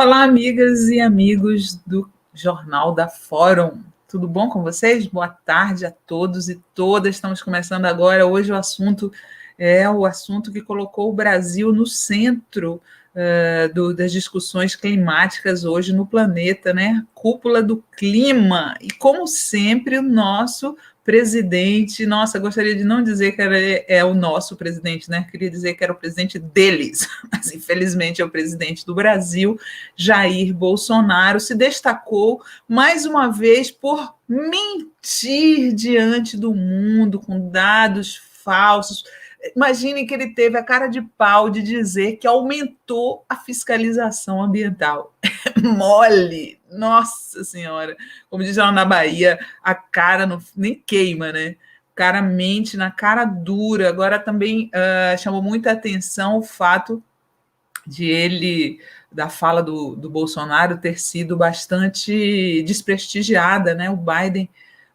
Olá, amigas e amigos do Jornal da Fórum. Tudo bom com vocês? Boa tarde a todos e todas. Estamos começando agora. Hoje o assunto é o assunto que colocou o Brasil no centro das discussões climáticas hoje no planeta, né? Cúpula do clima. E, como sempre, o nosso presidente, nossa, gostaria de não dizer que é o nosso presidente, né? Queria dizer que era o presidente deles, mas infelizmente é o presidente do Brasil, Jair Bolsonaro, se destacou mais uma vez por mentir diante do mundo com dados falsos. Imaginem que ele teve a cara de pau de dizer que aumentou a fiscalização ambiental. Mole! Nossa Senhora! Como diz lá na Bahia, a cara não, nem queima, né? O cara mente na cara dura. Agora também chamou muita atenção o fato da fala do Bolsonaro ter sido bastante desprestigiada, né? O Biden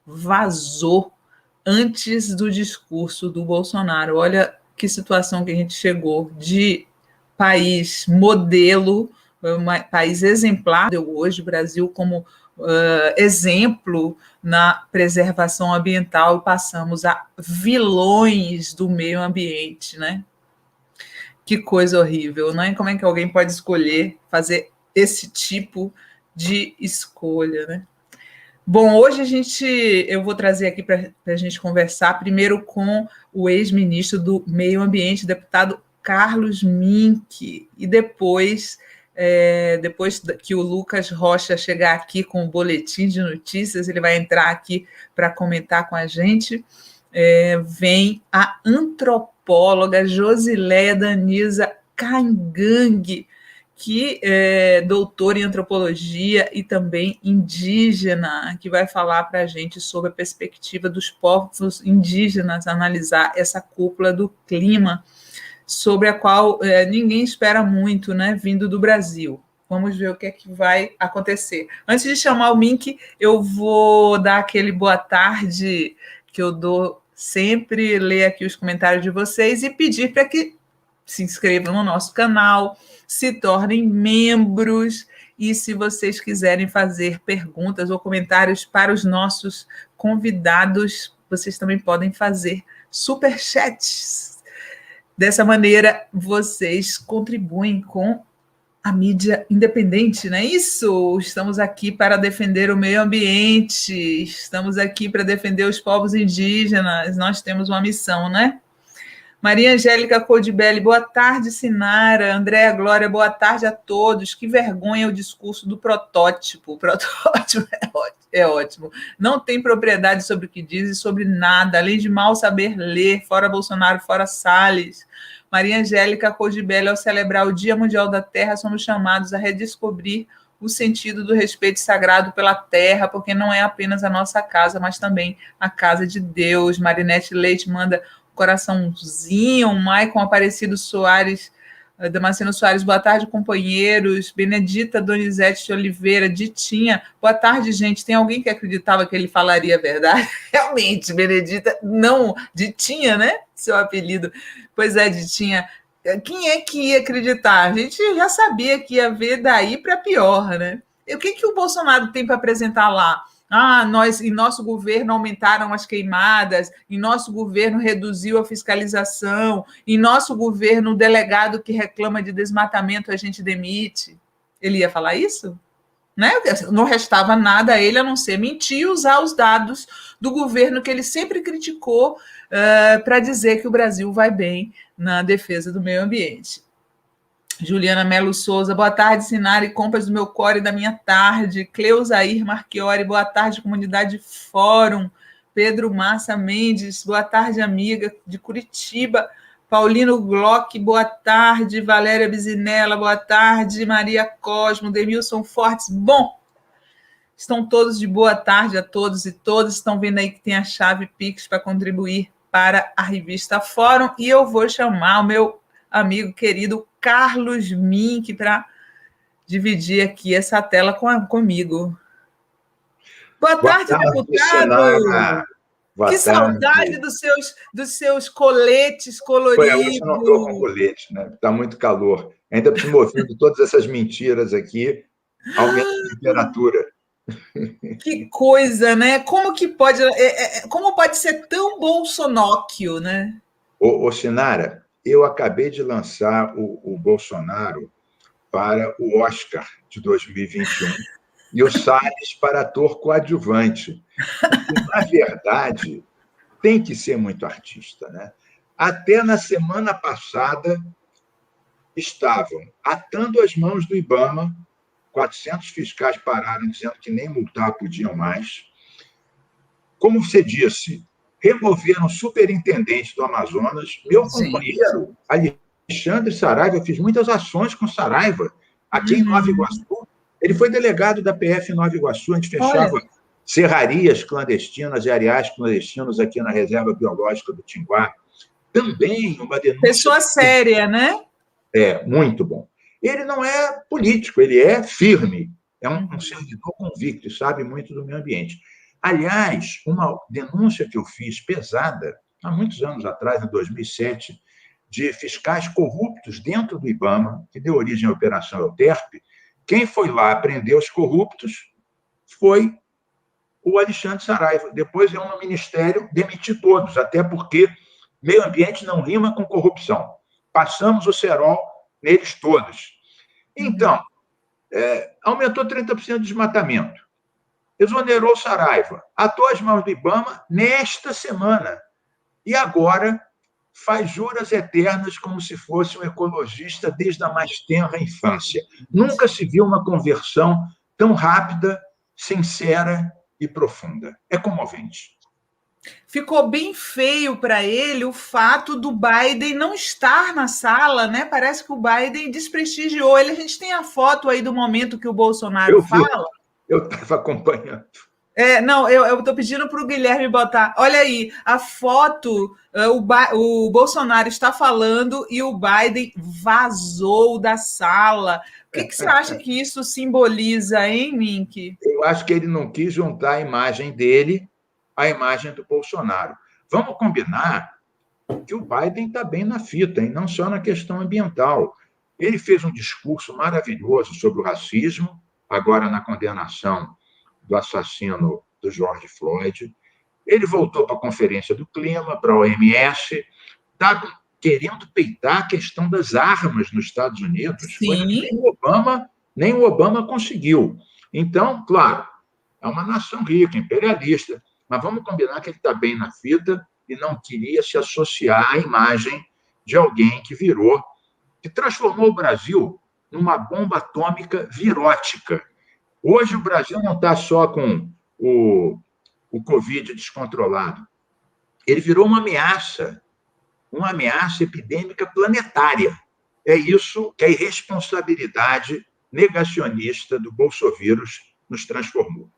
vazou antes do discurso do Bolsonaro. Olha que situação que a gente chegou de país modelo, país exemplar, hoje o Brasil como exemplo na preservação ambiental, e passamos a vilões do meio ambiente, né? Que coisa horrível, né? Como é que alguém pode escolher fazer esse tipo de escolha, né? Bom, hoje eu vou trazer aqui para a gente conversar primeiro com o ex-ministro do Meio Ambiente, deputado Carlos Mink, e depois que o Lucas Rocha chegar aqui com o boletim de notícias, ele vai entrar aqui para comentar com a gente. Vem a antropóloga Josileia Danisa Caingangue, que é doutora em antropologia e também indígena, que vai falar para a gente sobre a perspectiva dos povos indígenas, analisar essa cúpula do clima, sobre a qual ninguém espera muito, né, vindo do Brasil. Vamos ver o que é que vai acontecer. Antes de chamar o Mink, eu vou dar aquele boa tarde que eu dou sempre, ler aqui os comentários de vocês e pedir para que se inscrevam no nosso canal, se tornem membros, e se vocês quiserem fazer perguntas ou comentários para os nossos convidados, vocês também podem fazer superchats. Dessa maneira, vocês contribuem com a mídia independente, não é isso? Estamos aqui para defender o meio ambiente, estamos aqui para defender os povos indígenas, nós temos uma missão, né? Maria Angélica Codibelli, boa tarde, Sinara. Andréa Glória, boa tarde a todos. Que vergonha o discurso do protótipo. O protótipo é ótimo. Não tem propriedade sobre o que diz e sobre nada, além de mal saber ler. Fora Bolsonaro, fora Salles. Maria Angélica Codibelli, ao celebrar o Dia Mundial da Terra, somos chamados a redescobrir o sentido do respeito sagrado pela terra, porque não é apenas a nossa casa, mas também a casa de Deus. Marinete Leite manda coraçãozinho. Maicon Aparecido Soares, Damasceno Soares, boa tarde, companheiros. Benedita Donizete de Oliveira, Ditinha, boa tarde, gente. Tem alguém que acreditava que ele falaria a verdade? Realmente, Benedita, não, Ditinha, né? Seu apelido. Pois é, Ditinha. Quem é que ia acreditar? A gente já sabia que ia ver daí para pior, né? E o que o Bolsonaro tem para apresentar lá? Em nosso governo aumentaram as queimadas, em nosso governo reduziu a fiscalização, em nosso governo o delegado que reclama de desmatamento a gente demite. Ele ia falar isso? Né? Não restava nada a ele a não ser mentir e usar os dados do governo que ele sempre criticou para dizer que o Brasil vai bem na defesa do meio ambiente. Juliana Melo Souza, boa tarde, Sinara e compas do meu core da minha tarde. Cleusair Marchiori, boa tarde, comunidade Fórum. Pedro Massa Mendes, boa tarde, amiga de Curitiba. Paulino Glock, boa tarde. Valéria Bizinella, boa tarde. Maria Cosmo, Demilson Fortes. Bom, estão todos de boa tarde a todos e todas. Estão vendo aí que tem a chave Pix para contribuir para a revista Fórum. E eu vou chamar o meu amigo querido Carlos Mink para dividir aqui essa tela comigo. Boa tarde, deputado! Sinara. Que Boa saudade tarde. dos seus coletes Ué, hoje eu não estou com coloridos. colete, né? Está muito calor. Ainda por cima, ouvindo todas essas mentiras aqui, aumenta a temperatura. Que coisa, né? Como que pode, como pode ser tão bolsonóquio, né? Sinara, eu acabei de lançar o Bolsonaro para o Oscar de 2021 e o Salles para ator coadjuvante. Porque, na verdade, tem que ser muito artista, né? Até na semana passada estavam atando as mãos do IBAMA, 400 fiscais pararam dizendo que nem multar podiam mais. Como você disse, removeram o superintendente do Amazonas, meu Gente. companheiro Alexandre Saraiva, eu fiz muitas ações com Saraiva, aqui em Nova Uhum. Iguaçu. Ele foi delegado da PF em Nova Iguaçu, a gente Olha, fechava serrarias clandestinas e areais clandestinos aqui na reserva biológica do Tinguá. Também uma denúncia pessoa séria, né? muito bom. Ele não é político, ele é firme, é um Uhum. servidor convicto, sabe muito do meio ambiente. Aliás, uma denúncia que eu fiz pesada, há muitos anos atrás, em 2007, de fiscais corruptos dentro do IBAMA, que deu origem à Operação Euterpe, quem foi lá prender os corruptos foi o Alexandre Saraiva. Depois eu, no Ministério, demiti todos, até porque meio ambiente não rima com corrupção. Passamos o cerol neles todos. Uhum. Então, aumentou 30% de desmatamento, exonerou Saraiva, atou as mãos do IBAMA nesta semana. E agora faz juras eternas como se fosse um ecologista desde a mais tenra infância. Nunca se viu uma conversão tão rápida, sincera e profunda. É comovente. Ficou bem feio para ele o fato do Biden não estar na sala, né? Parece que o Biden desprestigiou ele. A gente tem a foto aí do momento que o Bolsonaro Eu vi, fala. eu estava acompanhando. Não, eu estou pedindo para o Guilherme botar. Olha aí, a foto, o Bolsonaro está falando e o Biden vazou da sala. O que você acha que isso simboliza, hein, Mink? Eu acho que ele não quis juntar a imagem dele à imagem do Bolsonaro. Vamos combinar que o Biden está bem na fita, e não só na questão ambiental. Ele fez um discurso maravilhoso sobre o racismo, agora na condenação do assassino do George Floyd. Ele voltou para a Conferência do Clima, para a OMS, está querendo peitar a questão das armas nos Estados Unidos, coisa que Sim. nem o Obama conseguiu. Então, claro, é uma nação rica, imperialista, mas vamos combinar que ele está bem na fita e não queria se associar à imagem de alguém que transformou o Brasil numa bomba atômica virótica. Hoje o Brasil não está só com o Covid descontrolado. Ele virou uma ameaça epidêmica planetária. É isso que a irresponsabilidade negacionista do bolsovírus nos transformou.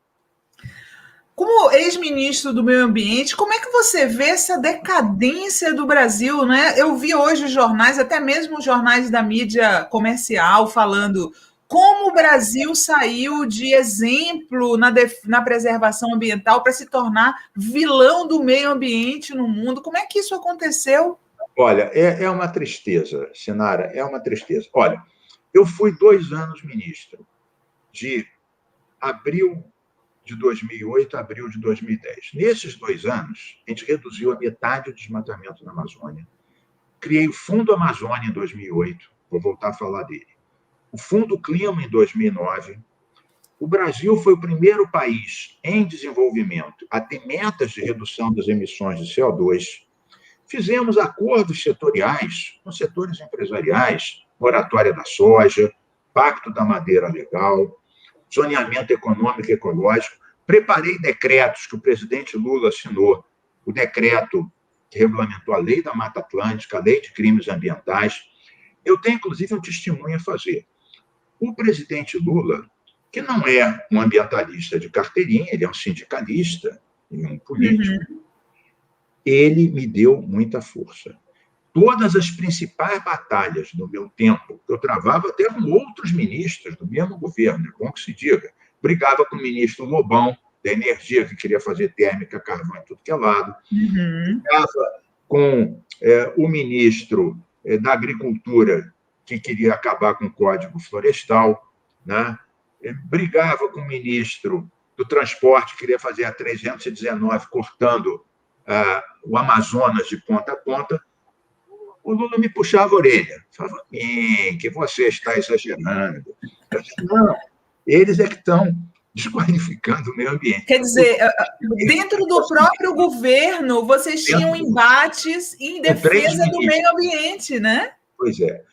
Como ex-ministro do Meio Ambiente, como é que você vê essa decadência do Brasil, né? Eu vi hoje os jornais, até mesmo os jornais da mídia comercial, falando como o Brasil saiu de exemplo na preservação ambiental para se tornar vilão do meio ambiente no mundo. Como é que isso aconteceu? Olha, é uma tristeza, Sinara, é uma tristeza. Olha, eu fui 2 anos ministro, de abril de 2008 a abril de 2010. Nesses 2 anos, a gente reduziu a metade o desmatamento na Amazônia. Criei o Fundo Amazônia em 2008, vou voltar a falar dele. O Fundo Clima em 2009. O Brasil foi o primeiro país em desenvolvimento a ter metas de redução das emissões de CO2. Fizemos acordos setoriais com setores empresariais, moratória da soja, pacto da madeira legal, zoneamento econômico e ecológico. Preparei decretos que o presidente Lula assinou, o decreto que regulamentou a lei da Mata Atlântica, a lei de crimes ambientais. Eu tenho, inclusive, um testemunho a fazer. O presidente Lula, que não é um ambientalista de carteirinha, ele é um sindicalista e um político, Uhum. ele me deu muita força. Todas as principais batalhas do meu tempo, eu travava até com outros ministros do mesmo governo, é bom que se diga. Brigava com o ministro Lobão, da energia, que queria fazer térmica, carvão em tudo que é lado. Uhum. Brigava com o ministro da Agricultura, que queria acabar com o Código Florestal, né? Brigava com o ministro do Transporte, que queria fazer a 319, cortando o Amazonas de ponta a ponta. O Lula me puxava a orelha, falava, que você está exagerando. Eu disse, não, eles é que estão desqualificando o meio ambiente. Quer dizer, dentro do próprio governo, vocês tinham embates em defesa do meio ambiente, né? Pois é.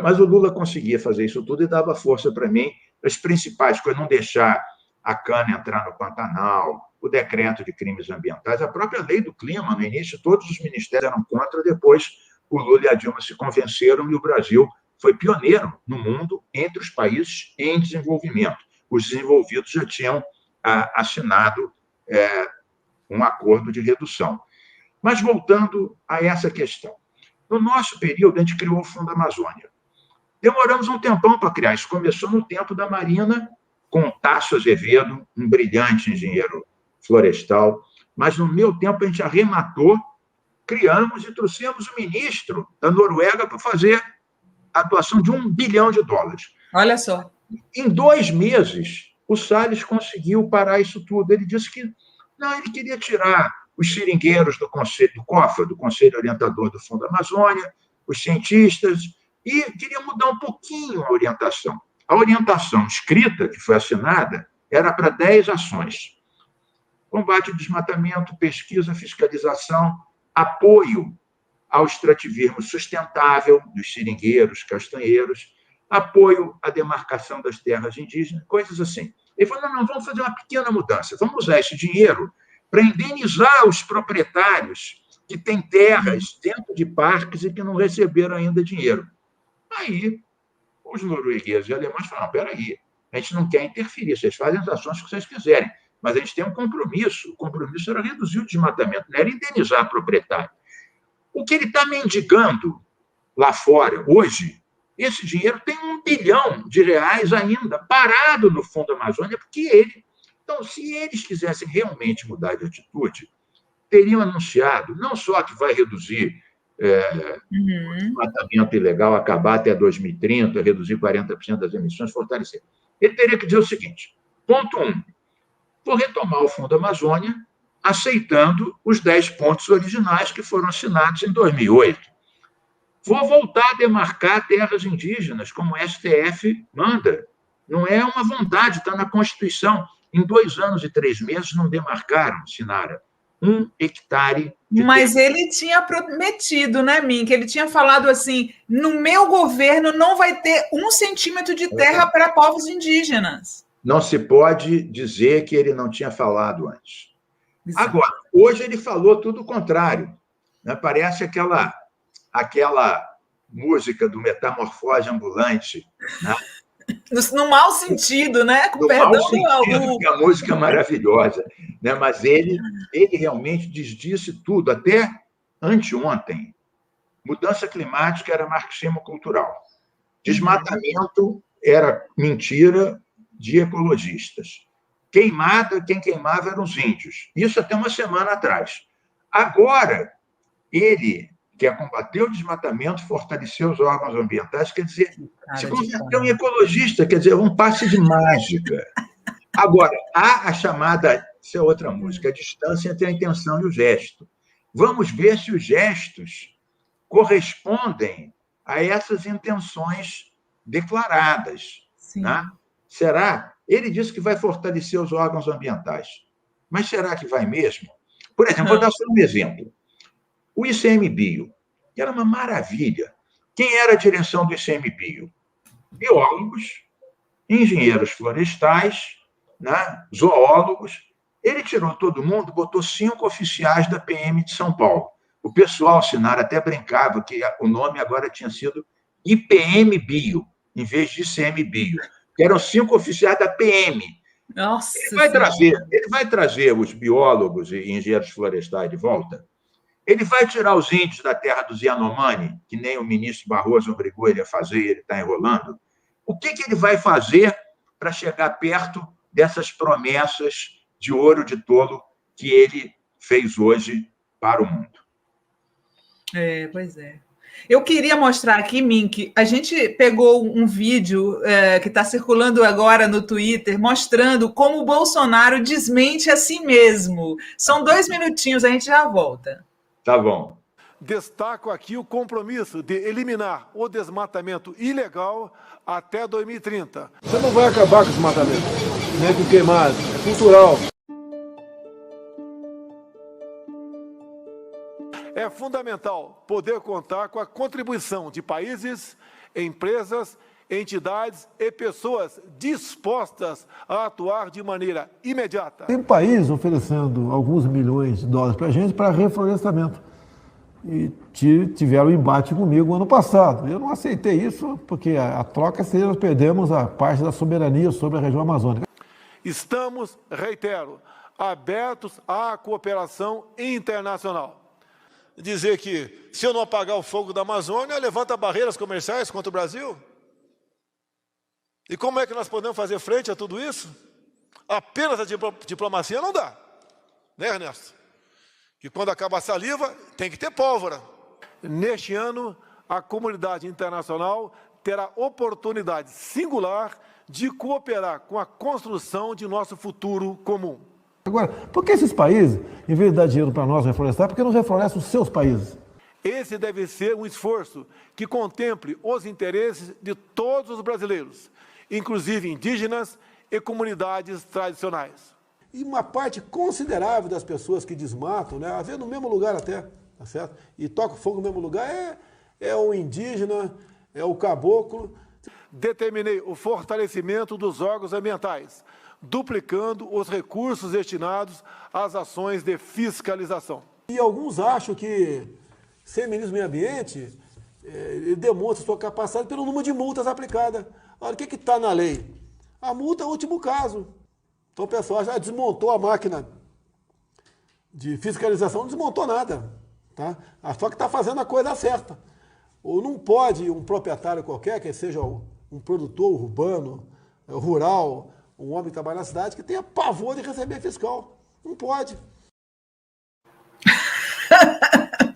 Mas o Lula conseguia fazer isso tudo e dava força para mim. As principais coisas, não deixar a cana entrar no Pantanal, o decreto de crimes ambientais, a própria lei do clima. No início, todos os ministérios eram contra, depois o Lula e a Dilma se convenceram e o Brasil foi pioneiro no mundo entre os países em desenvolvimento. Os desenvolvidos já tinham assinado um acordo de redução. Mas voltando a essa questão. No nosso período, a gente criou o Fundo Amazônia. Demoramos um tempão para criar. Isso começou no tempo da Marina, com Tasso Azevedo, um brilhante engenheiro florestal. Mas, no meu tempo, a gente arrematou, criamos e trouxemos o ministro da Noruega para fazer a doação de $1 bilhão. Olha só. Em 2 meses, o Salles conseguiu parar isso tudo. Ele disse que não, ele queria tirar os seringueiros do Conselho do COFA, do Conselho Orientador do Fundo Amazônia, os cientistas, e queria mudar um pouquinho a orientação. A orientação escrita, que foi assinada, era para 10 ações. Combate ao desmatamento, pesquisa, fiscalização, apoio ao extrativismo sustentável dos seringueiros, castanheiros, apoio à demarcação das terras indígenas, coisas assim. Ele falou, não, vamos fazer uma pequena mudança, vamos usar esse dinheiro para indenizar os proprietários que têm terras dentro de parques e que não receberam ainda dinheiro. Aí, os noruegueses e alemães falaram, peraí, a gente não quer interferir, vocês fazem as ações que vocês quiserem, mas a gente tem um compromisso. O compromisso era reduzir o desmatamento, não era indenizar o proprietário. O que ele está mendigando lá fora, hoje, esse dinheiro tem R$1 bilhão ainda parado no Fundo Amazônia, porque ele... Então, se eles quisessem realmente mudar de atitude, teriam anunciado não só que vai reduzir o desmatamento ilegal, acabar até 2030, reduzir 40% das emissões, fortalecer. Ele teria que dizer o seguinte, ponto 1, vou retomar o Fundo Amazônia aceitando os 10 pontos originais que foram assinados em 2008. Vou voltar a demarcar terras indígenas, como o STF manda. Não é uma vontade, está na Constituição. Em 2 anos e 3 meses não demarcaram, Sinara, 1 hectare de Mas terra. ele tinha prometido, né, Minck? Ele tinha falado assim, no meu governo não vai ter 1 centímetro de terra para povos indígenas. Não se pode dizer que ele não tinha falado antes. Exato. Agora, hoje ele falou tudo o contrário. Né? Parece aquela música do Metamorfose Ambulante, né? No mau sentido, né? Com perdão, mau sentido, que a música é maravilhosa. Né? Mas ele realmente desdisse tudo, até anteontem. Mudança climática era marxismo cultural. Desmatamento era mentira de ecologistas. Quem queimava eram os índios. Isso até uma semana atrás. Agora, ele quer combater o desmatamento, fortalecer os órgãos ambientais, quer dizer, se converteu em ecologista, quer dizer, um passe de mágica. Agora, há a chamada, isso é outra música, a distância entre a intenção e o gesto. Vamos ver se os gestos correspondem a essas intenções declaradas. Né? Será? Ele disse que vai fortalecer os órgãos ambientais. Mas será que vai mesmo? Por exemplo, vou dar só um exemplo. O ICMBio, que era uma maravilha. Quem era a direção do ICMBio? Biólogos, engenheiros florestais, né? Zoólogos. Ele tirou todo mundo, botou 5 oficiais da PM de São Paulo. O pessoal, Sinara, até brincava que o nome agora tinha sido IPM-Bio, em vez de ICMBio, que eram 5 oficiais da PM. Nossa, ele vai trazer os biólogos e engenheiros florestais de volta? Ele vai tirar os índios da terra dos Yanomami, que nem o ministro Barroso obrigou ele a fazer e ele está enrolando? O que ele vai fazer para chegar perto dessas promessas de ouro de tolo que ele fez hoje para o mundo. Pois é. Eu queria mostrar aqui, Mink, a gente pegou um vídeo que está circulando agora no Twitter, mostrando como o Bolsonaro desmente a si mesmo. São 2 minutinhos, a gente já volta. Tá bom. Destaco aqui o compromisso de eliminar o desmatamento ilegal até 2030. Você não vai acabar com o desmatamento, nem com queimado, é cultural. É fundamental poder contar com a contribuição de países, empresas, entidades e pessoas dispostas a atuar de maneira imediata. Tem países oferecendo alguns milhões de dólares para a gente para reflorestamento. E tiveram um embate comigo ano passado. Eu não aceitei isso porque a troca seria nós perdemos a parte da soberania sobre a região amazônica. Estamos, reitero, abertos à cooperação internacional. Dizer que, se eu não apagar o fogo da Amazônia, levanta barreiras comerciais contra o Brasil? E como é que nós podemos fazer frente a tudo isso? Apenas a diplomacia não dá, né, Ernesto? Que quando acaba a saliva, tem que ter pólvora. Neste ano, a comunidade internacional terá oportunidade singular de cooperar com a construção de nosso futuro comum. Agora, por que esses países, em vez de dar dinheiro para nós reflorestar, por que não reflorestam os seus países? Esse deve ser um esforço que contemple os interesses de todos os brasileiros, inclusive indígenas e comunidades tradicionais. E uma parte considerável das pessoas que desmatam, né, às vezes no mesmo lugar até, tá certo? E toca fogo no mesmo lugar, é o indígena, é o caboclo. Determinei o fortalecimento dos órgãos ambientais, duplicando os recursos destinados às ações de fiscalização. E alguns acham que ser ministro do Meio Ambiente demonstra sua capacidade pelo número de multas aplicadas. Olha, o que está na lei? A multa é o último caso. Então o pessoal já desmontou a máquina de fiscalização, não desmontou nada. Tá? Só que está fazendo a coisa certa. Ou não pode um proprietário qualquer, que seja um produtor urbano, rural, um homem que trabalha na cidade, que tenha pavor de receber fiscal. Não pode.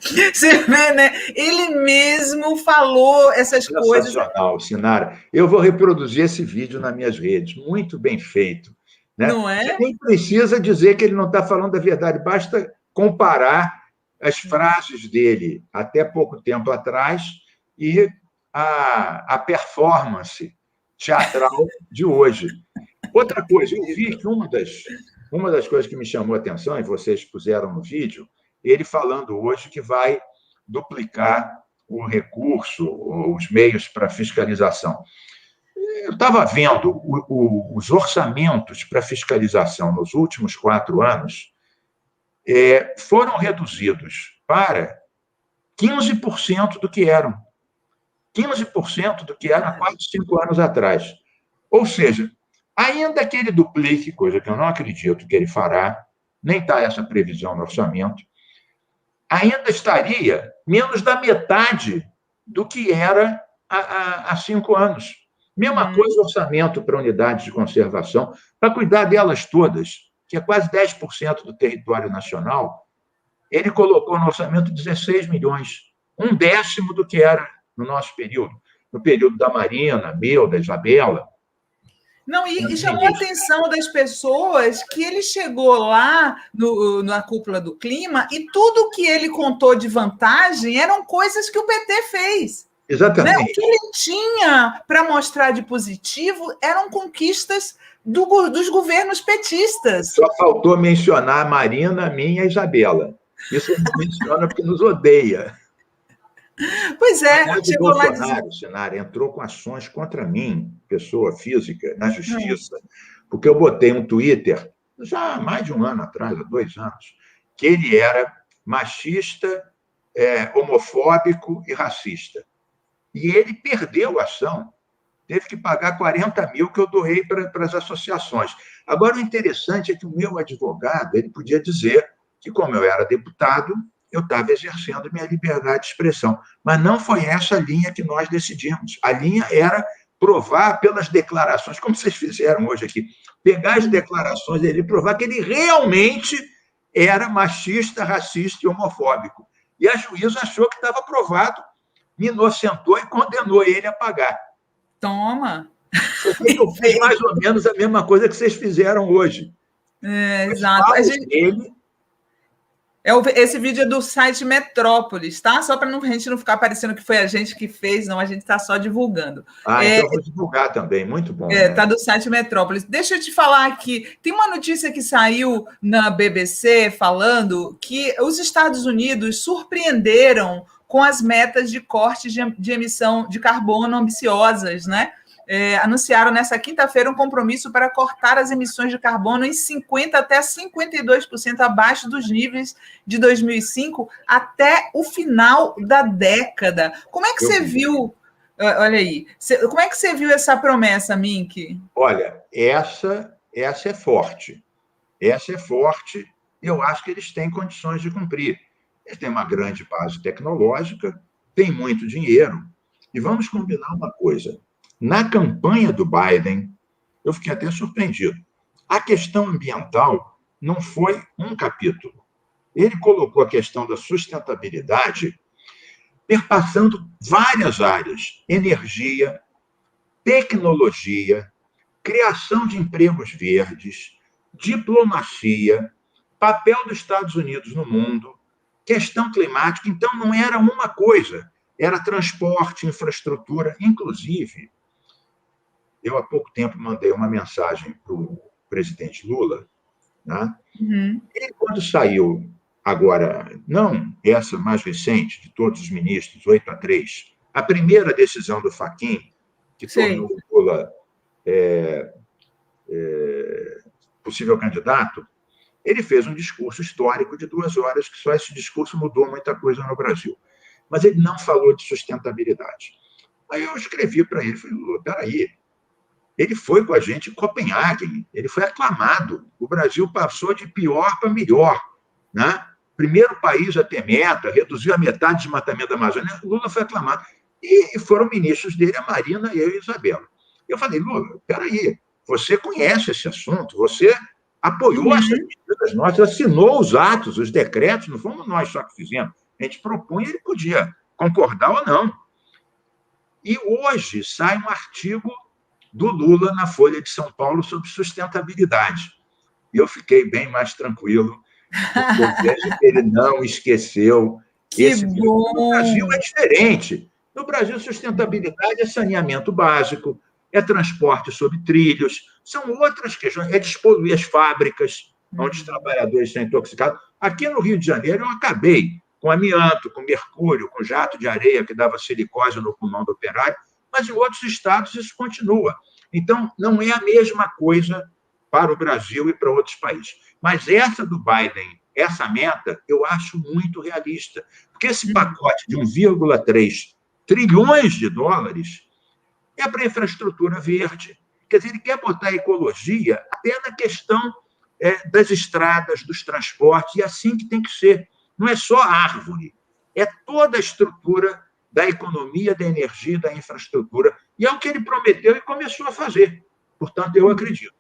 Você vê, né? Ele mesmo falou essas coisas. Sensacional, Sinara. Eu vou reproduzir esse vídeo nas minhas redes. Muito bem feito. Né? Não é? Você nem precisa dizer que ele não está falando a verdade. Basta comparar as frases dele até pouco tempo atrás e a performance teatral de hoje. Outra coisa, eu vi que uma das coisas que me chamou a atenção, e vocês puseram no vídeo, ele falando hoje que vai duplicar o recurso, os meios para fiscalização. Eu estava vendo os orçamentos para fiscalização nos últimos 4 anos foram reduzidos para 15% do que eram. 15% do que era há 4, 5 anos atrás. Ou seja, ainda que ele duplique, coisa que eu não acredito que ele fará, nem está essa previsão no orçamento, ainda estaria menos da metade do que era há 5 anos. Mesma coisa o orçamento para unidades de conservação, para cuidar delas todas, que é quase 10% do território nacional, ele colocou no orçamento 16 milhões, 1/10 do que era no nosso período, no período da Marina, meu, da Isabela. Não, e chamou a atenção das pessoas que ele chegou lá na cúpula do clima e tudo que ele contou de vantagem eram coisas que o PT fez. Exatamente. Né? O que ele tinha para mostrar de positivo eram conquistas dos governos petistas. Só faltou mencionar a Marina, a minha e a Isabela. Isso ele não menciona porque nos odeia. Pois é. O Bolsonaro, Sinara, entrou com ações contra mim, pessoa física, na justiça, porque eu botei um Twitter, já há mais de 1 ano atrás, há 2 anos, que ele era machista, homofóbico e racista. E ele perdeu a ação, teve que pagar 40 mil que eu doei para as associações. Agora, o interessante é que o meu advogado ele podia dizer que, como eu era deputado, eu estava exercendo minha liberdade de expressão. Mas não foi essa a linha que nós decidimos. A linha era provar pelas declarações, como vocês fizeram hoje aqui, pegar as declarações dele e provar que ele realmente era machista, racista e homofóbico. E a juíza achou que estava provado, me inocentou e condenou ele a pagar. Toma! Eu fiz mais ou menos a mesma coisa que vocês fizeram hoje. Exato. Esse vídeo é do site Metrópolis, tá? Só para a gente não ficar parecendo que foi a gente que fez, não, a gente está só divulgando. Então eu vou divulgar também, muito bom. Tá do site Metrópolis. Deixa eu te falar aqui, tem uma notícia que saiu na BBC falando que os Estados Unidos surpreenderam com as metas de corte de emissão de carbono ambiciosas, né? Anunciaram nessa quinta-feira um compromisso para cortar as emissões de carbono em 50% até 52% abaixo dos níveis de 2005 até o final da década. Como é que você viu? Olha aí. Como é que você viu essa promessa, Mink? Olha, essa é forte. Essa é forte e eu acho que eles têm condições de cumprir. Eles têm uma grande base tecnológica, têm muito dinheiro. E vamos combinar uma coisa. Na campanha do Biden, eu fiquei até surpreendido. A questão ambiental não foi um capítulo. Ele colocou a questão da sustentabilidade perpassando várias áreas: energia, tecnologia, criação de empregos verdes, diplomacia, papel dos Estados Unidos no mundo, questão climática. Então, não era uma coisa, era transporte, infraestrutura. Inclusive, eu há pouco tempo mandei uma mensagem para o presidente Lula, né? Ele, quando saiu agora, não essa mais recente, de todos os ministros, 8-3, a primeira decisão do Fachin, que tornou o Lula possível candidato, ele fez um discurso histórico de 2 horas, que só esse discurso mudou muita coisa no Brasil. Mas ele não falou de sustentabilidade. Aí eu escrevi para ele, falei, Lula, peraí, ele foi com a gente em Copenhague, ele foi aclamado. O Brasil passou de pior para melhor, né? Primeiro país a ter meta, reduziu a metade do desmatamento da Amazônia. Lula foi aclamado. E foram ministros dele, a Marina, eu e a Isabela. Eu falei, Lula, peraí, você conhece esse assunto, você apoiou essas medidas nossas, assinou os atos, os decretos, não fomos nós só que fizemos. A gente propunha, ele podia concordar ou não. E hoje sai um artigo do Lula na Folha de São Paulo sobre sustentabilidade. E eu fiquei bem mais tranquilo, porque eu vejo que ele não esqueceu. No Brasil é diferente. No Brasil, sustentabilidade é saneamento básico, é transporte sobre trilhos, são outras questões, é despoluir as fábricas, onde os trabalhadores são intoxicados. Aqui no Rio de Janeiro, eu acabei com amianto, com mercúrio, com jato de areia que dava silicose no pulmão do operário, mas em outros estados isso continua. Então, não é a mesma coisa para o Brasil e para outros países. Mas essa do Biden, essa meta, eu acho muito realista, porque esse pacote de 1,3 trilhões de dólares é para infraestrutura verde. Quer dizer, ele quer botar a ecologia até na questão das estradas, dos transportes, e assim que tem que ser. Não é só árvore, é toda a estrutura da economia, da energia, da infraestrutura. E é o que ele prometeu e começou a fazer. Portanto, eu acredito.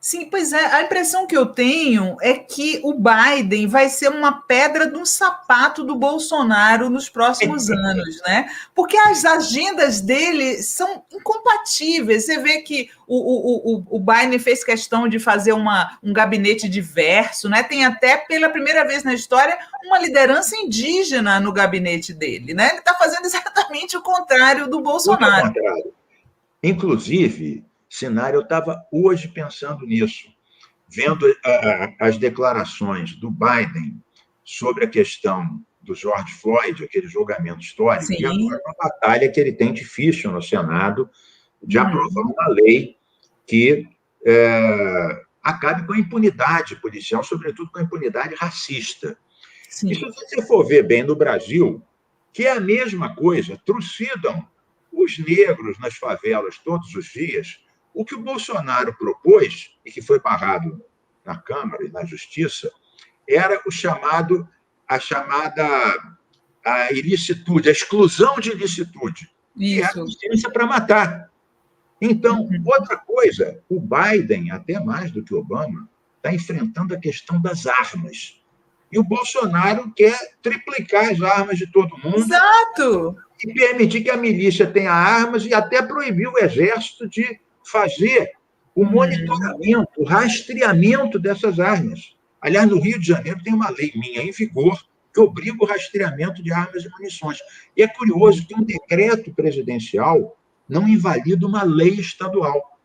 Sim, pois é. A impressão que eu tenho é que o Biden vai ser uma pedra no sapato do Bolsonaro nos próximos anos, né? Porque as agendas dele são incompatíveis. Você vê que o Biden fez questão de fazer um gabinete diverso, né? Tem até, pela primeira vez na história, uma liderança indígena no gabinete dele, né? Ele está fazendo exatamente o contrário do Bolsonaro. Muito contrário. Inclusive, Sinara, eu estava hoje pensando nisso, vendo as declarações do Biden sobre a questão do George Floyd, aquele julgamento histórico, Sim. E agora uma batalha que ele tem difícil no Senado de aprovar uma lei que acabe com a impunidade policial, sobretudo com a impunidade racista. Sim. E se você for ver bem no Brasil, que é a mesma coisa, trucidam os negros nas favelas todos os dias. O que o Bolsonaro propôs, e que foi barrado na Câmara e na Justiça, era a chamada ilicitude, a exclusão de ilicitude. Isso. E é a licença para matar. Então, outra coisa, o Biden, até mais do que o Obama, está enfrentando a questão das armas. E o Bolsonaro quer triplicar as armas de todo mundo Exato! e permitir que a milícia tenha armas e até proibir o exército de fazer o monitoramento, o rastreamento dessas armas. Aliás, no Rio de Janeiro tem uma lei minha em vigor que obriga o rastreamento de armas e munições. E é curioso que um decreto presidencial não invalida uma lei estadual,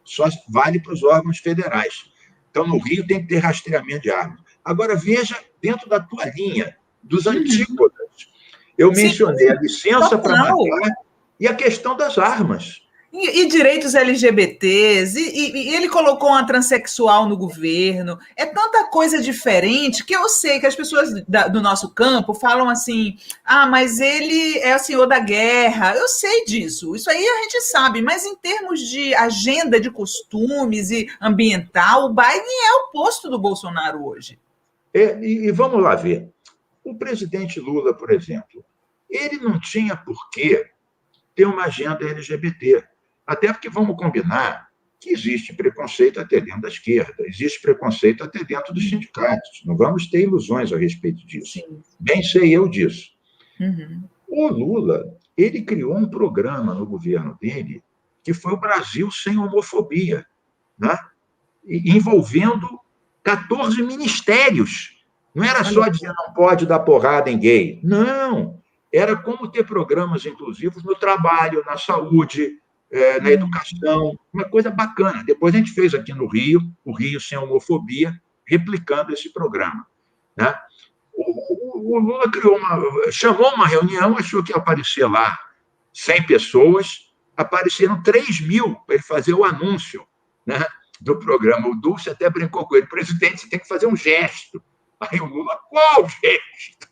só vale para os órgãos federais. Então, no Rio tem que ter rastreamento de armas. Agora, veja, dentro da tua linha, dos antípodas, eu mencionei a licença para matar e a questão das armas. E direitos LGBTs, e ele colocou uma transexual no governo. É tanta coisa diferente que eu sei que as pessoas do nosso campo falam assim, mas ele é o senhor da guerra. Eu sei disso, isso aí a gente sabe, mas em termos de agenda de costumes e ambiental, o Biden é o oposto do Bolsonaro hoje. E vamos lá ver. O presidente Lula, por exemplo, ele não tinha por que ter uma agenda LGBT. Até porque vamos combinar que existe preconceito até dentro da esquerda, existe preconceito até dentro dos sindicatos. Não vamos ter ilusões a respeito disso. Sim. Bem sei eu disso. O Lula, ele criou um programa no governo dele que foi o Brasil Sem Homofobia, né? Envolvendo 14 ministérios. Não era só dizer não pode dar porrada em gay. Não. Era como ter programas inclusivos no trabalho, na saúde, na educação, uma coisa bacana. Depois a gente fez aqui no Rio, o Rio Sem Homofobia, replicando esse programa, né? O Lula chamou uma reunião, achou que ia aparecer lá 100 pessoas, apareceram 3.000 para ele fazer o anúncio, né, do programa. O Dulce até brincou com ele, presidente, você tem que fazer um gesto. Aí o Lula, qual gesto?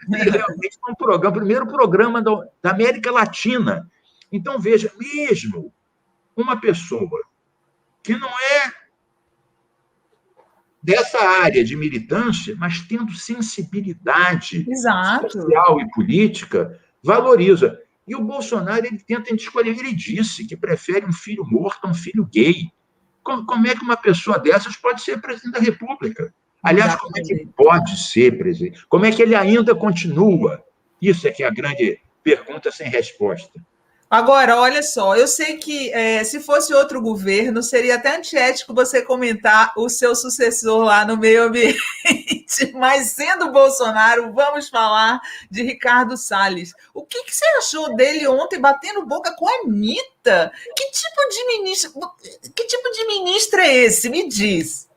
E realmente foi um programa, primeiro programa da América Latina. Então, veja, mesmo uma pessoa que não é dessa área de militância, mas tendo sensibilidade social e política, valoriza. E o Bolsonaro, ele tenta escolher. Ele disse que prefere um filho morto a um filho gay. Como é que uma pessoa dessas pode ser presidente da República? Aliás, como é que ele pode ser presidente? Como é que ele ainda continua? Isso é que é a grande pergunta sem resposta. Agora, olha só, eu sei que se fosse outro governo, seria até antiético você comentar o seu sucessor lá no meio ambiente, mas sendo Bolsonaro, vamos falar de Ricardo Salles. O que você achou dele ontem batendo boca com a Anitta? Que tipo de ministro é esse? Me diz.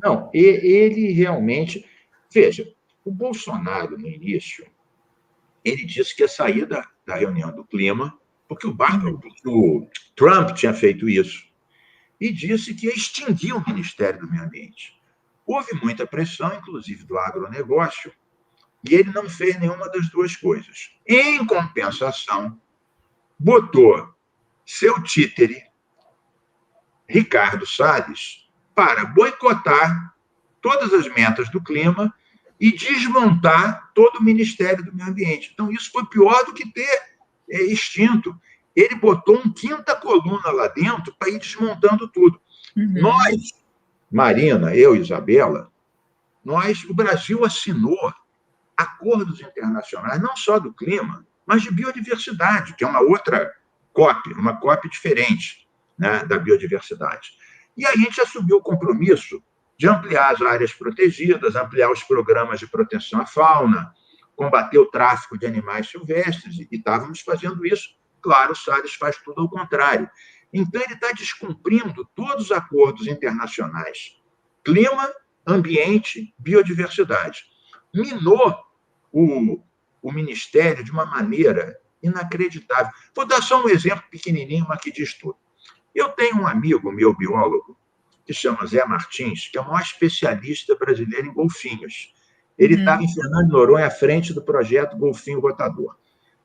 Não, ele realmente... Veja, o Bolsonaro, no início, ele disse que ia sair da reunião do clima, porque o Trump tinha feito isso, e disse que ia extinguir o Ministério do Meio Ambiente. Houve muita pressão, inclusive do agronegócio, e ele não fez nenhuma das duas coisas. Em compensação, botou seu títere, Ricardo Salles, para boicotar todas as metas do clima e desmontar todo o Ministério do Meio Ambiente. Então, isso foi pior do que ter extinto. Ele botou uma quinta coluna lá dentro para ir desmontando tudo. Nós, Marina, eu e Isabela, o Brasil assinou acordos internacionais, não só do clima, mas de biodiversidade, que é uma outra COP, uma COP diferente, né, da biodiversidade. E a gente assumiu o compromisso de ampliar as áreas protegidas, ampliar os programas de proteção à fauna, combater o tráfico de animais silvestres, e estávamos fazendo isso. Claro, o Salles faz tudo ao contrário. Então, ele está descumprindo todos os acordos internacionais. Clima, ambiente, biodiversidade. Minou o Ministério de uma maneira inacreditável. Vou dar só um exemplo pequenininho, mas que diz tudo. Eu tenho um amigo, meu biólogo, que se chama Zé Martins, que é o maior especialista brasileiro em golfinhos. Ele estava em Fernando de Noronha à frente do projeto Golfinho Rotador.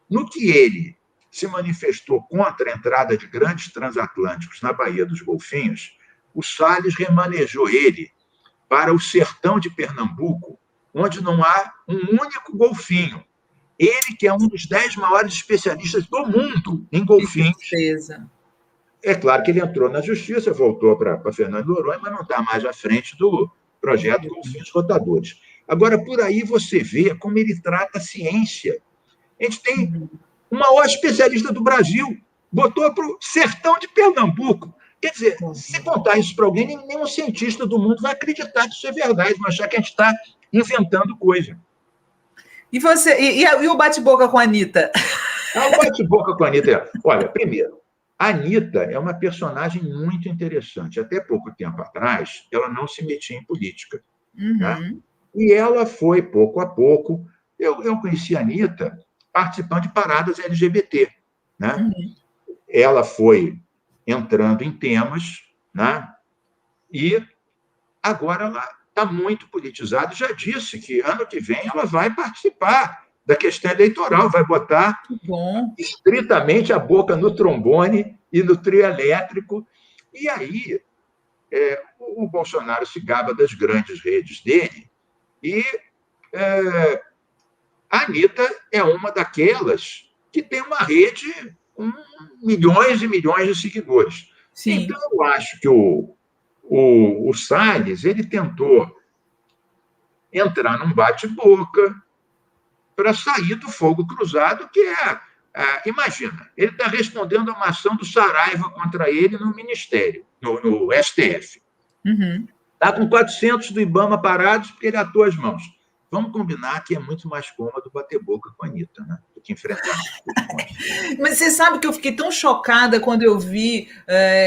No que ele se manifestou contra a entrada de grandes transatlânticos na Baía dos Golfinhos, o Salles remanejou ele para o sertão de Pernambuco, onde não há um único golfinho. Ele, que é um dos 10 maiores especialistas do mundo em golfinhos, é claro que ele entrou na justiça, voltou para Fernando Noronha, mas não está mais à frente do projeto Golfinhos Rotadores. Agora, por aí você vê como ele trata a ciência. A gente tem o maior especialista do Brasil, botou para o sertão de Pernambuco. Quer dizer, se contar isso para alguém, nenhum cientista do mundo vai acreditar que isso é verdade, vai achar que a gente está inventando coisa. E o bate-boca com a Anitta? O bate-boca com a Anitta. Olha, primeiro, a Anitta é uma personagem muito interessante. Até pouco tempo atrás, ela não se metia em política. Né? E ela foi, pouco a pouco... Eu conheci a Anitta participando de paradas LGBT. Né? Ela foi entrando em temas, né? E agora ela está muito politizada. Já disse que ano que vem ela vai participar da questão eleitoral, vai botar estritamente a boca no trombone e no trio elétrico. E aí o Bolsonaro se gaba das grandes redes dele e a Anitta é uma daquelas que tem uma rede com milhões e milhões de seguidores. Sim. Então, eu acho que o Salles ele tentou entrar num bate-boca para sair do fogo cruzado, que imagina, ele está respondendo a uma ação do Saraiva contra ele no Ministério, no STF. Está com 400 do Ibama parados porque ele atou as mãos. Vamos combinar que é muito mais cômodo bater boca com a Anitta, né? Do que enfrentar. Mas você sabe que eu fiquei tão chocada quando eu vi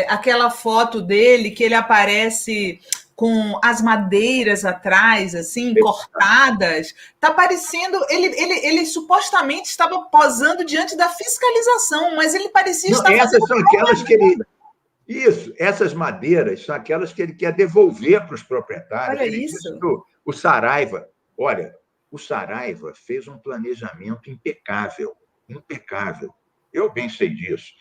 aquela foto dele, que ele aparece com as madeiras atrás, assim, cortadas. Tá parecendo... Ele supostamente estava posando diante da fiscalização, mas ele parecia estar essas são aquelas que ele... Isso, essas madeiras são aquelas que ele quer devolver para os proprietários. Olha isso. O Saraiva... Olha, o Saraiva fez um planejamento impecável, impecável. Eu bem sei disso.